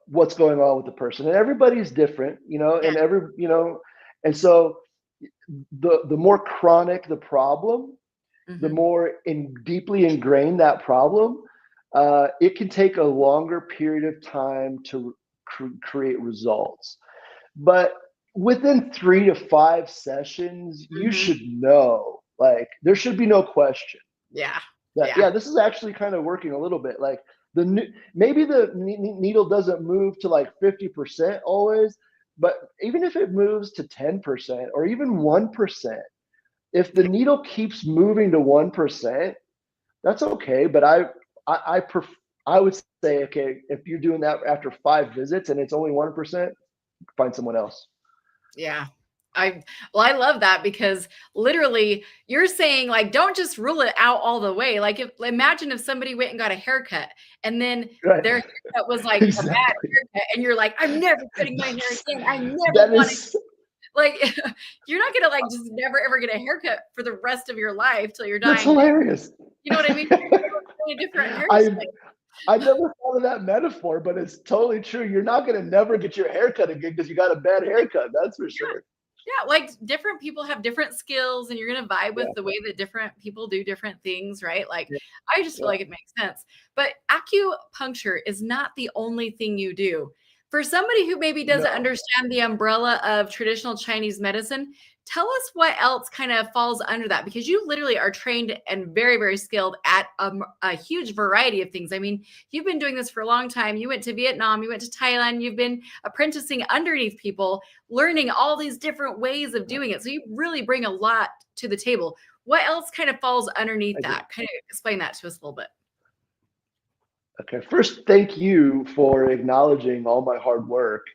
what's going on with the person, and everybody's different, and so the more chronic the problem, the more deeply ingrained that problem, it can take a longer period of time to create results. But within 3 to 5 sessions, you should know, like, there should be no question Yeah. that, yeah, this is actually kind of working a little bit. Like, maybe the needle doesn't move to like 50% always, but even if it moves to 10% or even 1%, if the needle keeps moving to 1%, that's okay. But I would say, okay, if you're doing that after 5 visits and it's only 1%, find someone else. Yeah. I love that, because literally you're saying, like, don't just rule it out all the way. Like, imagine if somebody went and got a haircut and then Right. their haircut was like Exactly. a bad haircut, and you're like, I'm never cutting my hair again. I never That want is, to. Like, you're not gonna, like, just never ever get a haircut for the rest of your life till you're dying. that's hilarious. You know what I mean? You're gonna go to a different hairstyle. I never thought of that metaphor, but it's totally true. You're not going to never get your haircut again because you got a bad haircut. That's for sure. Yeah, like, different people have different skills, and you're gonna vibe with the way that different people do different things, right? Like, I just feel like it makes sense. But acupuncture is not the only thing you do. For somebody who maybe doesn't understand the umbrella of traditional Chinese medicine, tell us what else kind of falls under that, because you literally are trained and very, very skilled at a huge variety of things. I mean, you've been doing this for a long time. You went to Vietnam, you went to Thailand, you've been apprenticing underneath people, learning all these different ways of doing it. So you really bring a lot to the table. What else kind of falls underneath that? Kind of explain that to us a little bit. Okay. First, thank you for acknowledging all my hard work,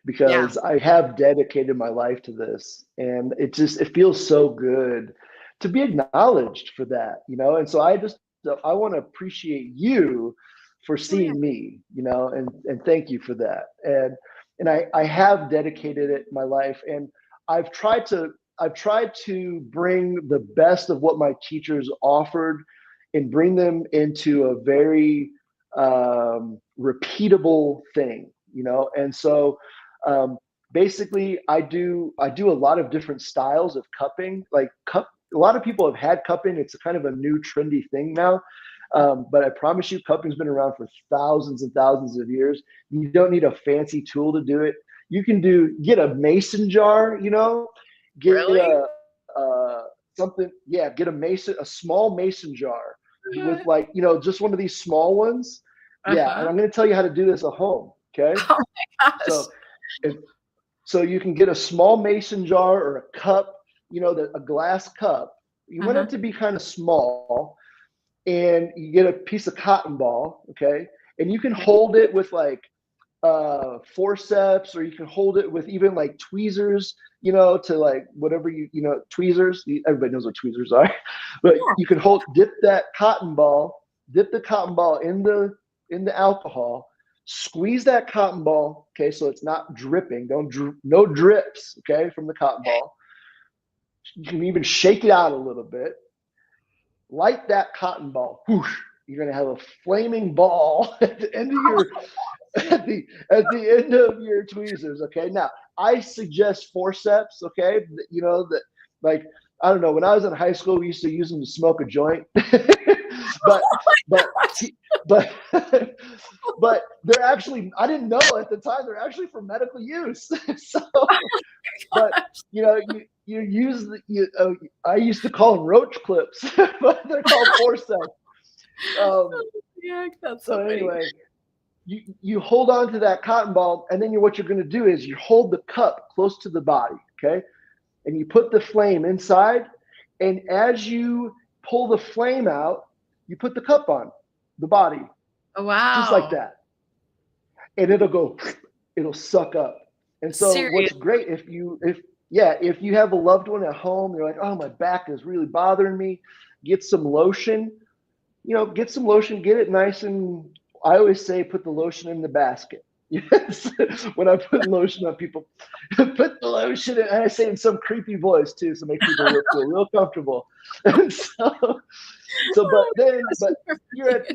because I have dedicated my life to this, and it feels so good to be acknowledged for that, And so I want to appreciate you for seeing me, and thank you for that. And I have dedicated it my life, and I've tried to bring the best of what my teachers offered and bring them into a very repeatable thing, And so basically, I do a lot of different styles of cupping. Like, a lot of people have had cupping. It's kind of a new trendy thing now. But I promise you, cupping's been around for thousands and thousands of years. You don't need a fancy tool to do it. You can get a mason jar, get something, get a small mason jar with, like, just one of these small ones. Yeah, and I'm going to tell you how to do this at home, okay? Oh my gosh. So you can get a small mason jar or a cup, a glass cup. You want it to be kind of small, and you get a piece of cotton ball, okay? And you can hold it with, like, forceps, or you can hold it with even, like, tweezers, to, like, whatever tweezers. Everybody knows what tweezers are, but you can dip the cotton ball in the alcohol, squeeze that cotton ball, okay, so it's not dripping. No drips, okay, from the cotton ball. You can even shake it out a little bit. Light that cotton ball. Whoosh, you're gonna have a flaming ball at the end of your at the end of your tweezers. Okay. Now, I suggest forceps. Okay, that, like, I don't know. When I was in high school, we used to use them to smoke a joint, but they're actually, I didn't know at the time, they're actually for medical use. So, but you use I used to call them roach clips, but they're called forceps. That's so anyway, you hold on to that cotton ball, and then what you're going to do is you hold the cup close to the body, okay? And you put the flame inside, and as you pull the flame out, you put the cup on the body. Oh, wow. Just like that. And it'll suck up. And so what's great, if you have a loved one at home, you're like, oh, my back is really bothering me, get some lotion, get it nice, and I always say, put the lotion in the basket. Yes. When I put lotion on people, put the lotion in, and I say in some creepy voice too, so make people feel real comfortable. And but you're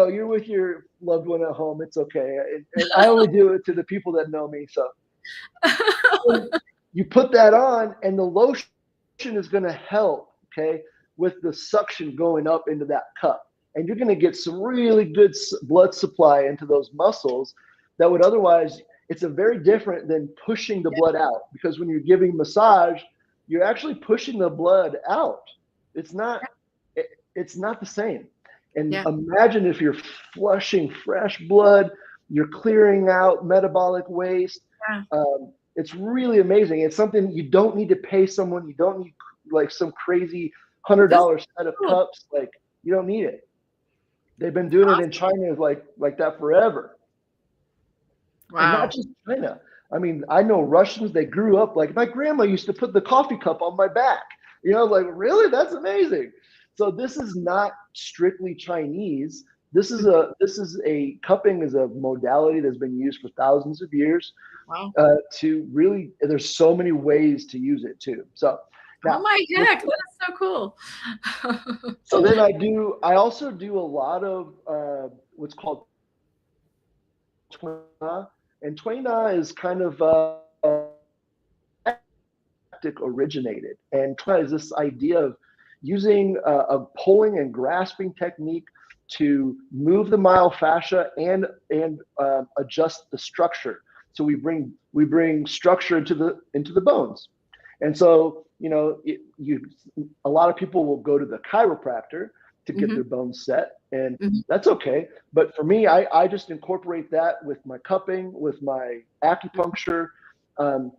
you're with your loved one at home. It's okay. And I only do it to the people that know me. So you put that on, and the lotion is going to help, okay, with the suction going up into that cup. and you're going to get some really good blood supply into those muscles that would otherwise, it's a very different than pushing the blood out, because when you're giving massage, you're actually pushing the blood out. It's not the same. And imagine if you're flushing fresh blood, you're clearing out metabolic waste. It's really amazing. It's something you don't need to pay someone. You don't need like some crazy $100 set of cups. Like, you don't need it. They've been doing it in China like that forever. Wow. And not just China. I mean, I know Russians, they grew up, like my grandma used to put the coffee cup on my back. You know, like, really? That's amazing. So this is not strictly Chinese. This is a cupping is a modality that's been used for thousands of years. Wow. To really, there's so many ways to use it too. So now, oh my heck, that is so cool. So then I also do a lot of what's called Tui Na, and Tui Na is kind of originated, and Tui Na is this idea of using a pulling and grasping technique to move the myofascia and adjust the structure. So we bring structure into the bones. And so, you know, a lot of people will go to the chiropractor to get their bones set, and that's okay. But for me, I just incorporate that with my cupping, with my acupuncture, and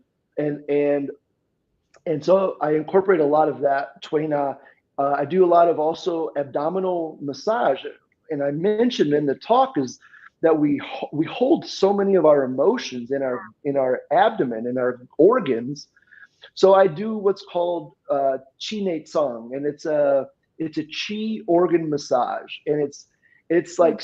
so I incorporate a lot of that Tui Na. I do a lot of also abdominal massage, and I mentioned in the talk is that we hold so many of our emotions in our abdomen, in our organs. So I do what's called Qi Song, and it's a Qi organ massage, and it's like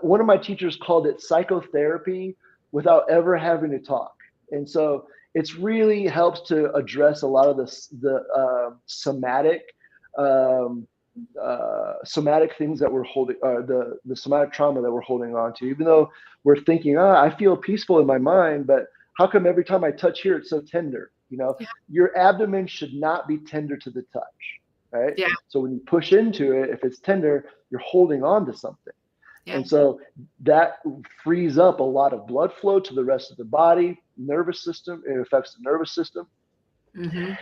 one of my teachers called it psychotherapy without ever having to talk, and so it's really helps to address a lot of the somatic things that we're holding, the somatic trauma that we're holding on to. Even though we're thinking, I feel peaceful in my mind, but how come every time I touch here it's so tender? You know, your abdomen should not be tender to the touch, right? Yeah. So when you push into it, if it's tender, you're holding on to something. Yeah. And so that frees up a lot of blood flow to the rest of the body, nervous system. It affects the nervous system. Cool.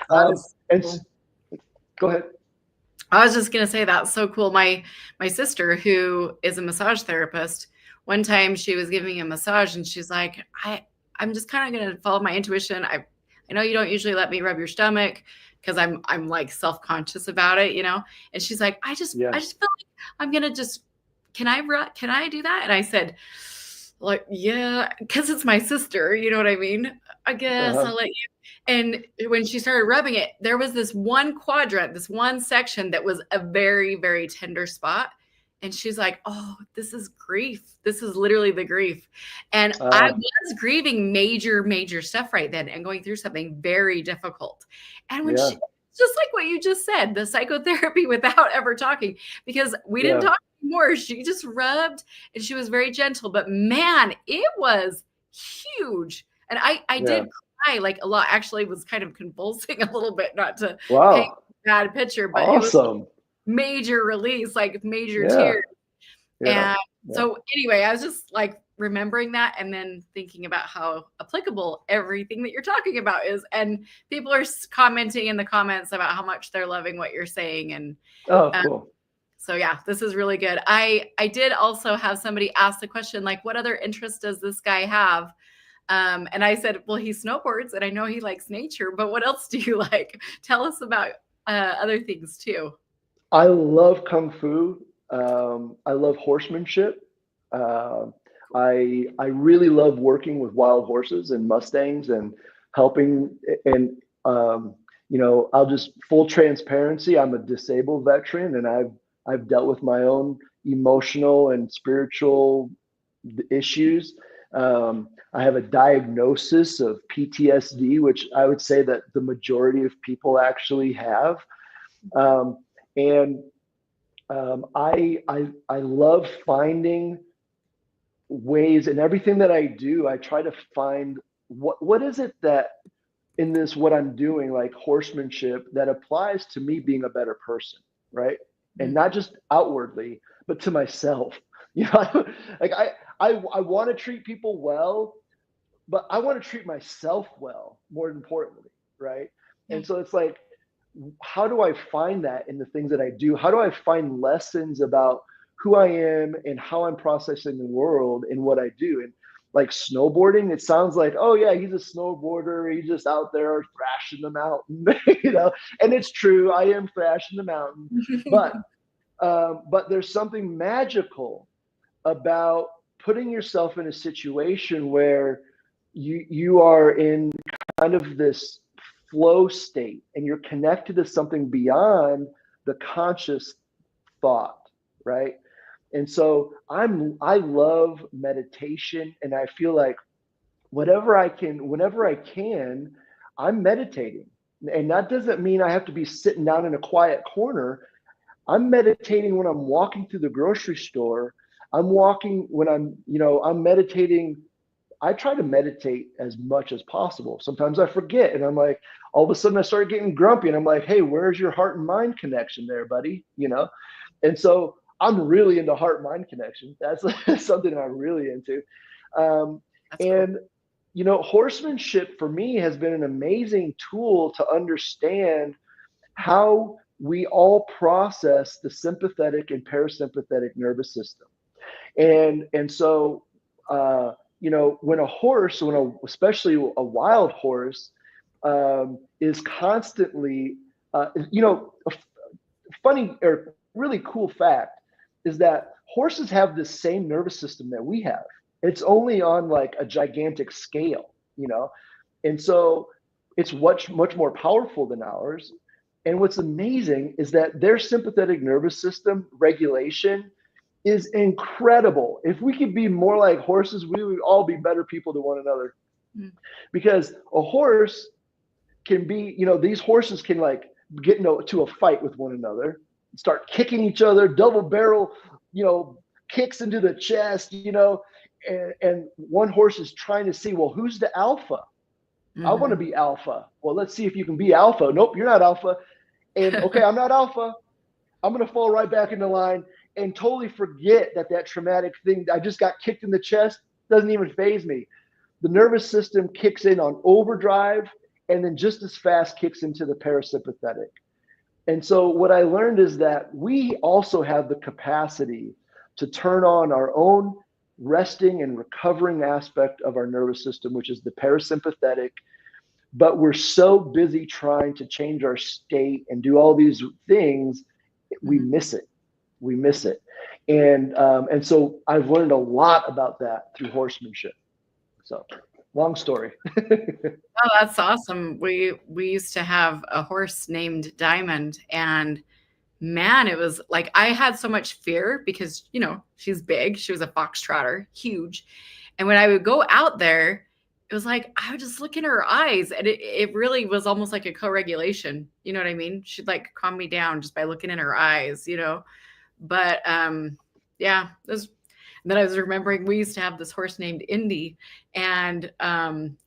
Go ahead. I was just going to say that's so cool. My sister, who is a massage therapist, one time she was giving a massage and she's like, I'm just kind of going to follow my intuition. I know you don't usually let me rub your stomach because I'm like self-conscious about it, you know? And she's like, I just feel like I'm going to just, can I do that? And I said, like, yeah, because it's my sister, you know what I mean? I guess I'll let you. And when she started rubbing it, there was this one quadrant, this one section that was a very, very tender spot. And she's like, oh, this is grief. This is literally the grief. And I was grieving major, major stuff right then and going through something very difficult. And when she, just like what you just said, the psychotherapy without ever talking, because we didn't talk anymore. She just rubbed and she was very gentle, but man, it was huge. And I did cry like a lot. Actually, was kind of convulsing a little bit, not to paint a bad picture, but it was like major release, like major tears. And so anyway, I was just like remembering that and then thinking about how applicable everything that you're talking about is. And people are commenting in the comments about how much they're loving what you're saying. And cool. So yeah, this is really good. I did also have somebody ask the question, like, what other interest does this guy have? And I said, well, he snowboards and I know he likes nature, but what else do you like? Tell us about other things too. I love Kung Fu. I love horsemanship. I really love working with wild horses and Mustangs and helping. And, you know, I'll just full transparency. I'm a disabled veteran and I've dealt with my own emotional and spiritual issues. I have a diagnosis of PTSD, which I would say that the majority of people actually have. And I love finding ways in everything that I do. I try to find what is it that in this, what I'm doing, like horsemanship, that applies to me being a better person, right? And not just outwardly, but to myself. You know, like I want to treat people well, but I want to treat myself well, more importantly, right? Yeah. And so it's like, how do I find that in the things that I do? How do I find lessons about who I am and how I'm processing the world in what I do? And like snowboarding, it sounds like, oh yeah, he's a snowboarder. He's just out there thrashing the mountain, you know. And it's true, I am thrashing the mountain, but there's something magical about putting yourself in a situation where you are in kind of this flow state and you're connected to something beyond the conscious thought, right? And so I love meditation, and I feel like whenever I can, I'm meditating. And that doesn't mean I have to be sitting down in a quiet corner. I'm meditating when I'm walking through the grocery store. I'm walking when I'm meditating. I try to meditate as much as possible. Sometimes I forget, and I'm like, all of a sudden I start getting grumpy, and I'm like, hey, where's your heart and mind connection there, buddy? You know? And so I'm really into heart mind connection. That's something I'm really into. And cool. you know, horsemanship for me has been an amazing tool to understand how we all process the sympathetic and parasympathetic nervous system. And so you know, when a horse, especially a wild horse, is constantly, you know, a funny or really cool fact is that horses have the same nervous system that we have. It's only on like a gigantic scale, you know, and so it's much more powerful than ours. And what's amazing is that their sympathetic nervous system regulation is incredible. If we could be more like horses, we would all be better people to one another. Because a horse can be, you know, these horses can like get into a fight with one another, start kicking each other, double barrel, you know, kicks into the chest, you know, and one horse is trying to see, well, who's the alpha? I want to be alpha. Well, let's see if you can be alpha. Nope, you're not alpha. And okay, I'm not alpha. I'm going to fall right back into line and totally forget that traumatic thing. I just got kicked in the chest. Doesn't even faze me. The nervous system kicks in on overdrive and then just as fast kicks into the parasympathetic. And so what I learned is that we also have the capacity to turn on our own resting and recovering aspect of our nervous system, which is the parasympathetic. But we're so busy trying to change our state and do all these things, we miss it. We miss it. And so I've learned a lot about that through horsemanship. So long story. Oh, that's awesome. We used to have a horse named Diamond, and man, it was like I had so much fear because, you know, she's big. She was a foxtrotter, huge. And when I would go out there, it was like I would just look in her eyes, and it really was almost like a co-regulation. You know what I mean? She'd like calm me down just by looking in her eyes, you know. But yeah, and then I was remembering we used to have this horse named Indy, and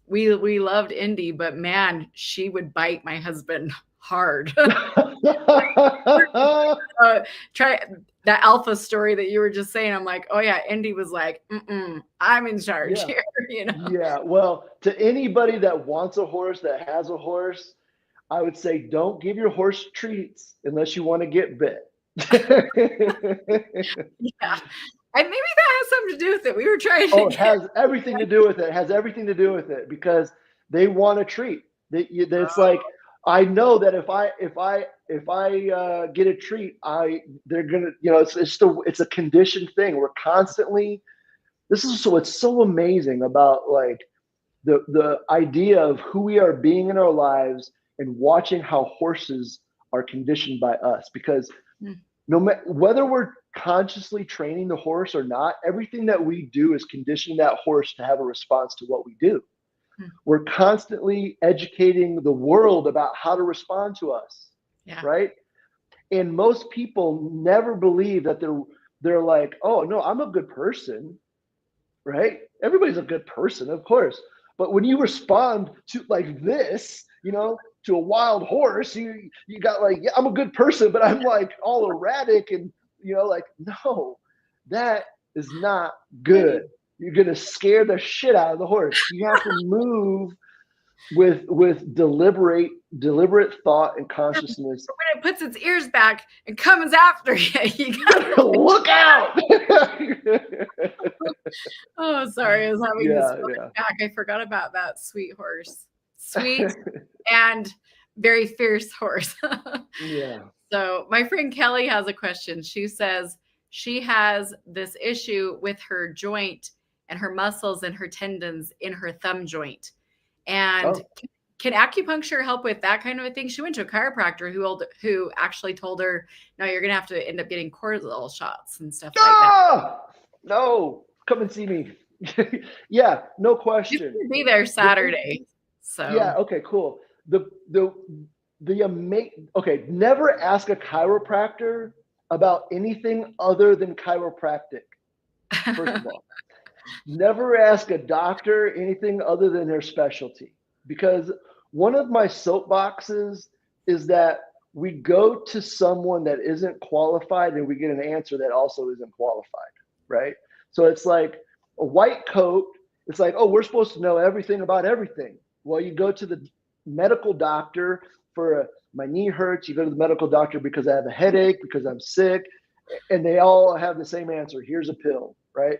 we loved Indy, but man, she would bite my husband hard. Try that alpha story that you were just saying. I'm like, oh yeah, Indy was like, I'm in charge here, you know. Yeah. Well, to anybody that wants a horse, that has a horse, I would say don't give your horse treats unless you want to get bit. Yeah. And maybe that has something to do with it. We were trying to it has everything to do with it. It has everything to do with it because they want a treat. It's like, I know that if I get a treat, they're gonna, you know, it's a conditioned thing. We're constantly, what's so amazing about like the idea of who we are being in our lives and watching how horses are conditioned by us, because no matter whether we're consciously training the horse or not, everything that we do is conditioning that horse to have a response to what we do. We're constantly educating the world about how to respond to us, right? And most people never believe that they're like, oh no, I'm a good person, right? Everybody's a good person, of course. But when you respond to like this, you know, to a wild horse, you got like, yeah, I'm a good person, but I'm like all erratic and like, no, that is not good. You're going to scare the shit out of the horse. You have to move with deliberate thought and consciousness. When it puts its ears back and comes after you, you gotta look out. Oh, sorry, I was having this back. I forgot about that sweet horse. Sweet and very fierce horse. Yeah. So my friend Kelly has a question. She says she has this issue with her joint and her muscles and her tendons in her thumb joint. And can acupuncture help with that kind of a thing? She went to a chiropractor who actually told her, no, you're going to have to end up getting cortisol shots and stuff like that. No, come and see me. Yeah, no question. You can be there Saturday. So yeah, okay, cool. Never ask a chiropractor about anything other than chiropractic. First of all, never ask a doctor anything other than their specialty, because one of my soapboxes is that we go to someone that isn't qualified and we get an answer that also isn't qualified, right? So it's like a white coat. It's like, oh, we're supposed to know everything about everything. Well, you go to the medical doctor for my knee hurts. You go to the medical doctor because I have a headache, because I'm sick, and they all have the same answer. Here's a pill, right?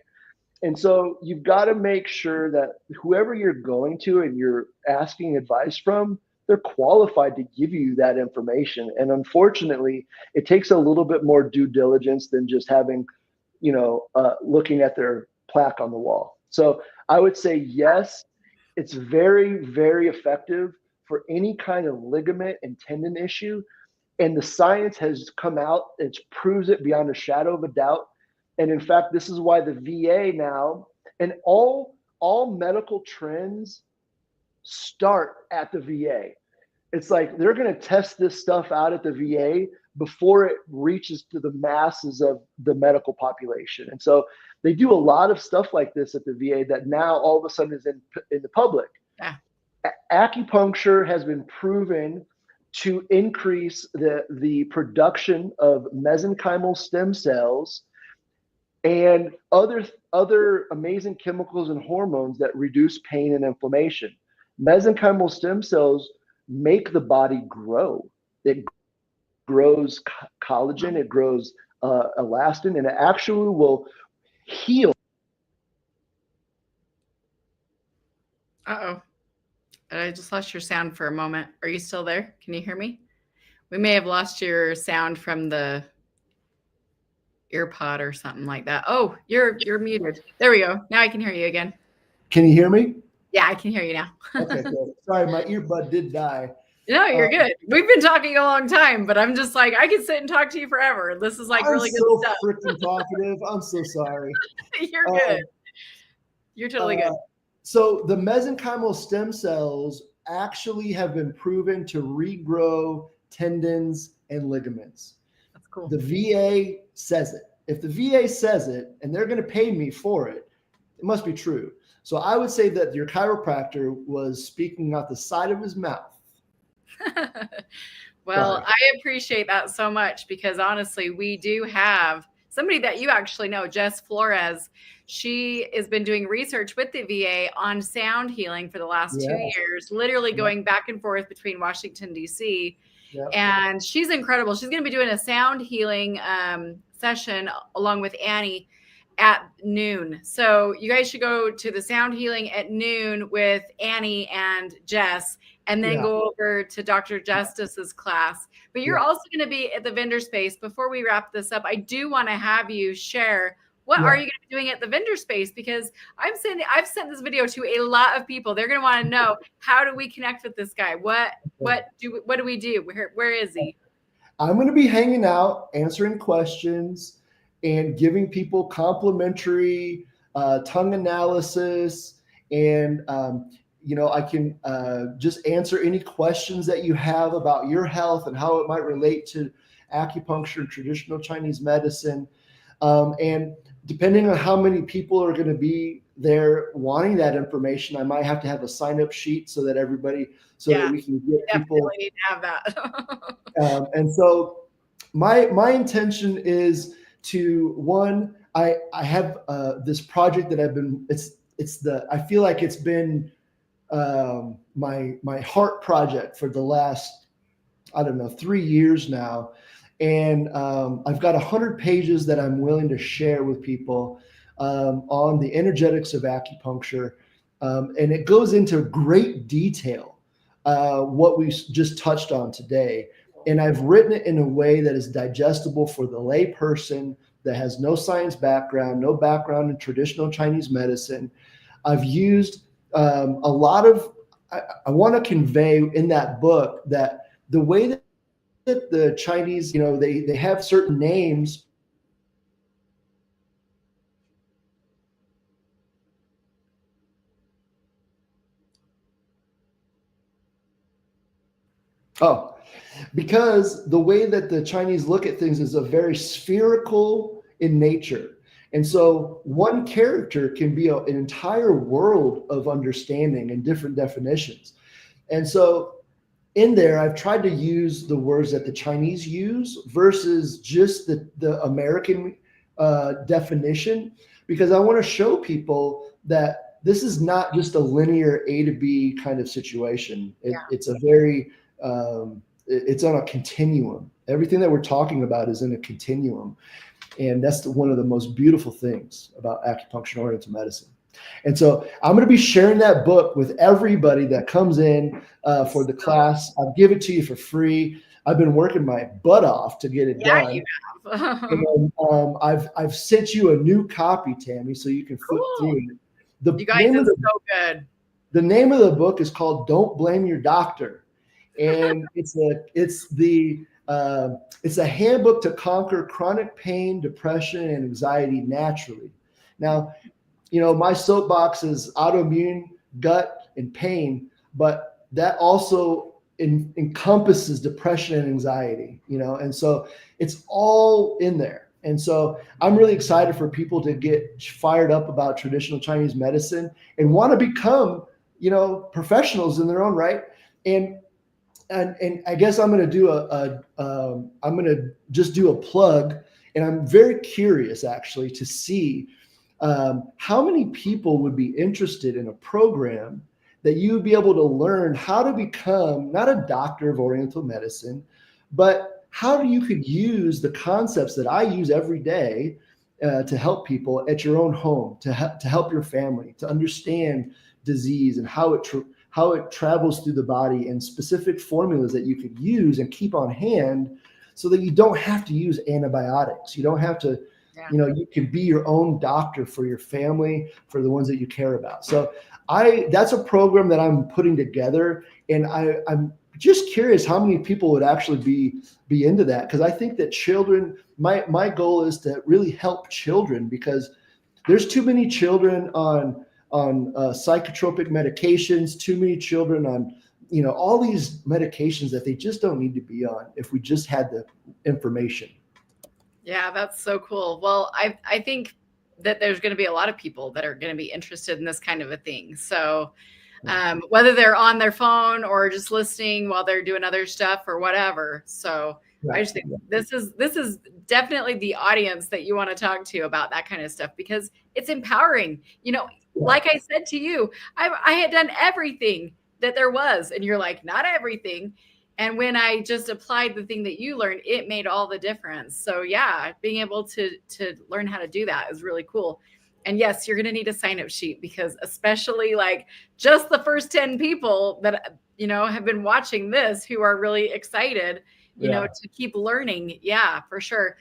And so you've got to make sure that whoever you're going to and you're asking advice from, they're qualified to give you that information. And unfortunately, it takes a little bit more due diligence than just having, looking at their plaque on the wall. So I would say, yes, it's very, very effective for any kind of ligament and tendon issue. And the science has come out, it proves it beyond a shadow of a doubt. And in fact, this is why the VA now, and all medical trends start at the VA. It's like they're going to test this stuff out at the VA before it reaches to the masses of the medical population. And so they do a lot of stuff like this at the VA that now all of a sudden is in the public. Yeah. Acupuncture has been proven to increase the production of mesenchymal stem cells and other amazing chemicals and hormones that reduce pain and inflammation. Mesenchymal stem cells make the body grow. It grows collagen, it grows elastin, and it actually will heal. Uh-oh. I just lost your sound for a moment. Are you still there? Can you hear me? We may have lost your sound from the earpod or something like that. Oh, you're muted. There we go. Now I can hear you again. Can you hear me? Yeah, I can hear you now. Okay, good. Sorry, my earbud did die. No, you're good. We've been talking a long time, but I'm just like, I could sit and talk to you forever. This is like really good stuff. I'm so freaking talkative. I'm so sorry. You're good. You're totally good. So the mesenchymal stem cells actually have been proven to regrow tendons and ligaments. That's cool. The VA says it. If the VA says it and they're going to pay me for it, it must be true. So I would say that your chiropractor was speaking out the side of his mouth. Well, I appreciate that so much, because honestly, we do have somebody that you actually know, Jess Flores. She has been doing research with the VA on sound healing for the last 2 years, literally going back and forth between Washington, D.C. And she's incredible. She's going to be doing a sound healing session along with Annie at noon. So you guys should go to the sound healing at noon with Annie and Jess, and then go over to Dr. Justus's class. But you're also going to be at the vendor space. Before we wrap this up, I do want to have you share what are you going to be doing at the vendor space, because I've sent this video to a lot of people. They're going to want to know, how do we connect with this guy? What do we do? Where is he? I'm going to be hanging out, answering questions, and giving people complimentary tongue analysis, and I can just answer any questions that you have about your health and how it might relate to acupuncture and traditional Chinese medicine. And depending on how many people are going to be there wanting that information, I might have to have a sign-up sheet so that that we can get people. Definitely need to have that. And so my intention is to one, I have this project that I feel like it's been my heart project for the last, I don't know, 3 years now. And I've got 100 pages that I'm willing to share with people on the energetics of acupuncture. And it goes into great detail, what we just touched on today. And I've written it in a way that is digestible for the lay person that has no science background, no background in traditional Chinese medicine. I've used a lot of, I want to convey in that book that the way that the Chinese, they have certain names. Oh, because the way that the Chinese look at things is a very spherical in nature. And so one character can be an entire world of understanding and different definitions. And so in there, I've tried to use the words that the Chinese use versus just the American definition, because I want to show people that this is not just a linear A to B kind of situation. It's a very, it's on a continuum. Everything that we're talking about is in a continuum. And that's one of the most beautiful things about acupuncture and oriental medicine. And so I'm going to be sharing that book with everybody that comes in for the class. I'll give it to you for free. I've been working my butt off to get it done. You have. And, I've sent you a new copy, Tammy, so you can flip through it. You guys are so good. The name of the book is called "Don't Blame Your Doctor," and it's a handbook to conquer chronic pain, depression, and anxiety naturally. Now, my soapbox is autoimmune, gut, and pain, but that also encompasses depression and anxiety, and so it's all in there. And so I'm really excited for people to get fired up about traditional Chinese medicine and want to become, professionals in their own right. And I guess I'm going to do I'm going to just do a plug, and I'm very curious actually to see how many people would be interested in a program that you would be able to learn how to become not a doctor of Oriental medicine, but how you could use the concepts that I use every day to help people at your own home, to help your family, to understand disease and how it travels through the body, and specific formulas that you could use and keep on hand so that you don't have to use antibiotics. You don't have to, you can be your own doctor for your family, for the ones that you care about. So that's a program that I'm putting together, and I'm just curious how many people would actually be into that, because I think that children, my goal is to really help children, because there's too many children on psychotropic medications, too many children on all these medications that they just don't need to be on if we just had the information. Yeah, that's so cool. Well, I think that there's going to be a lot of people that are going to be interested in this kind of a thing. So whether they're on their phone or just listening while they're doing other stuff or whatever. So I just think this is definitely the audience that you want to talk to about that kind of stuff, because it's empowering. Like I said to you, I had done everything that there was, and you're like, not everything. And when I just applied the thing that you learned, it made all the difference. So yeah, being able to learn how to do that is really cool. And yes, you're going to need a sign-up sheet, because especially like just the first 10 people that, have been watching this who are really excited, to keep learning. Yeah, for sure.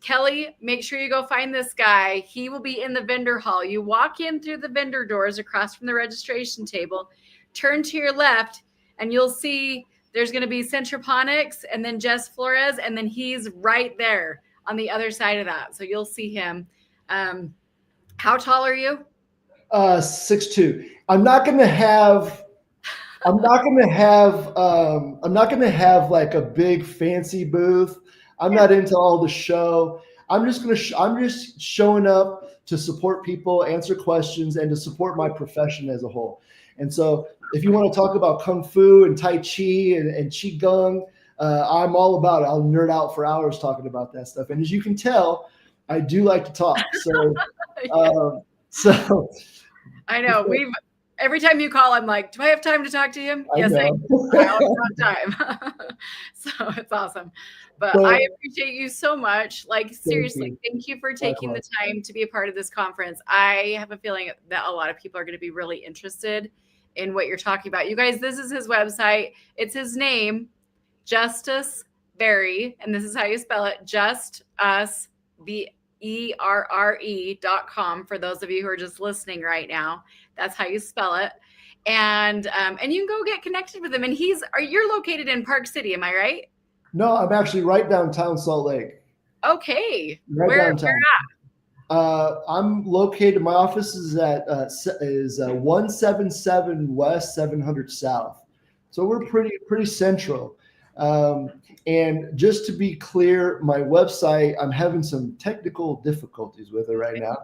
Kelly, make sure you go find this guy. He will be in the vendor hall. You walk in through the vendor doors across from the registration table, turn to your left, and you'll see there's going to be Centroponics and then Jess Flores. And then he's right there on the other side of that. So you'll see him. How tall are you? 6'2". I'm not going to have like a big fancy booth. I'm not into all the show. I'm just showing up to support people, answer questions, and to support my profession as a whole. And so if you want to talk about Kung Fu and Tai Chi and Qigong, I'm all about it. I'll nerd out for hours talking about that stuff. And as you can tell, I do like to talk. So, so I know every time you call, I'm like, do I have time to talk to him? Yes, I know. I always have time. So it's awesome. But I appreciate you so much. Like, seriously, thank you for taking the time to be a part of this conference. I have a feeling that a lot of people are going to be really interested in what you're talking about. You guys, this is his website. It's his name, Justus Verre, and this is how you spell it, ERRE.com for those of you who are just listening right now. That's how you spell it. And you can go get connected with him. And you're located in Park City, am I right? No, I'm actually right downtown Salt Lake. Okay. Right downtown. Where at? I'm located. My office is at 177 West, 700 South. So we're pretty central. And just to be clear, my website, I'm having some technical difficulties with it right now.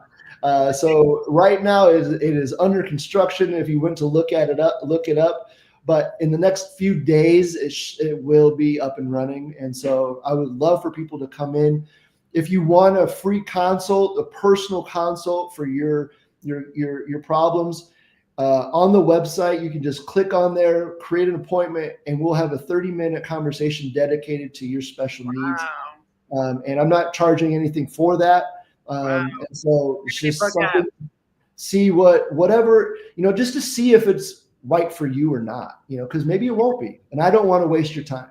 So right now it is under construction. If you went to look it up. But in the next few days, it will be up and running. And so I would love for people to come in. If you want a free consult, a personal consult for your problems, on the website, you can just click on there, create an appointment, and we'll have a 30-minute conversation dedicated to your special needs. And I'm not charging anything for that. And so it's just something, see whatever, just to see if it's right for you or not, because maybe it won't be. And I don't want to waste your time.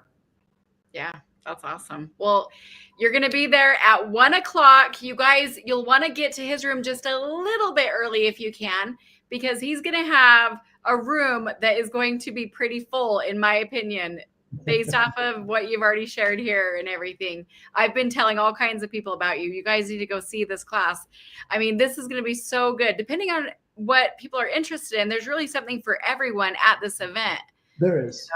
Yeah, that's awesome. Well, you're going to be there at 1:00. You guys, you'll want to get to his room just a little bit early if you can, because he's going to have a room that is going to be pretty full, in my opinion, based off of what you've already shared here and everything. I've been telling all kinds of people about you. You guys need to go see this class. I mean, this is going to be so good. Depending on what people are interested in, there's really something for everyone at this event. There is.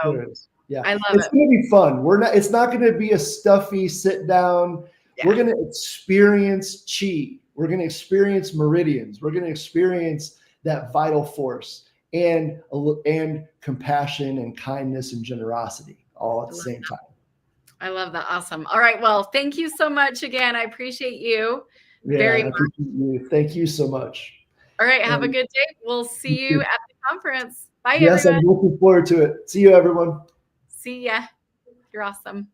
Yeah. I love it's going to be fun. It's not going to be a stuffy sit down. Yeah. We're going to experience chi. We're going to experience meridians. We're going to experience that vital force and compassion and kindness and generosity all at the same time. I love that. Awesome. All right. Well, thank you so much again. I appreciate you very much. You. Thank you so much. All right. Have a good day. We'll see you at the conference. Bye, yes, everyone. I'm looking forward to it. See you, everyone. See ya. You're awesome.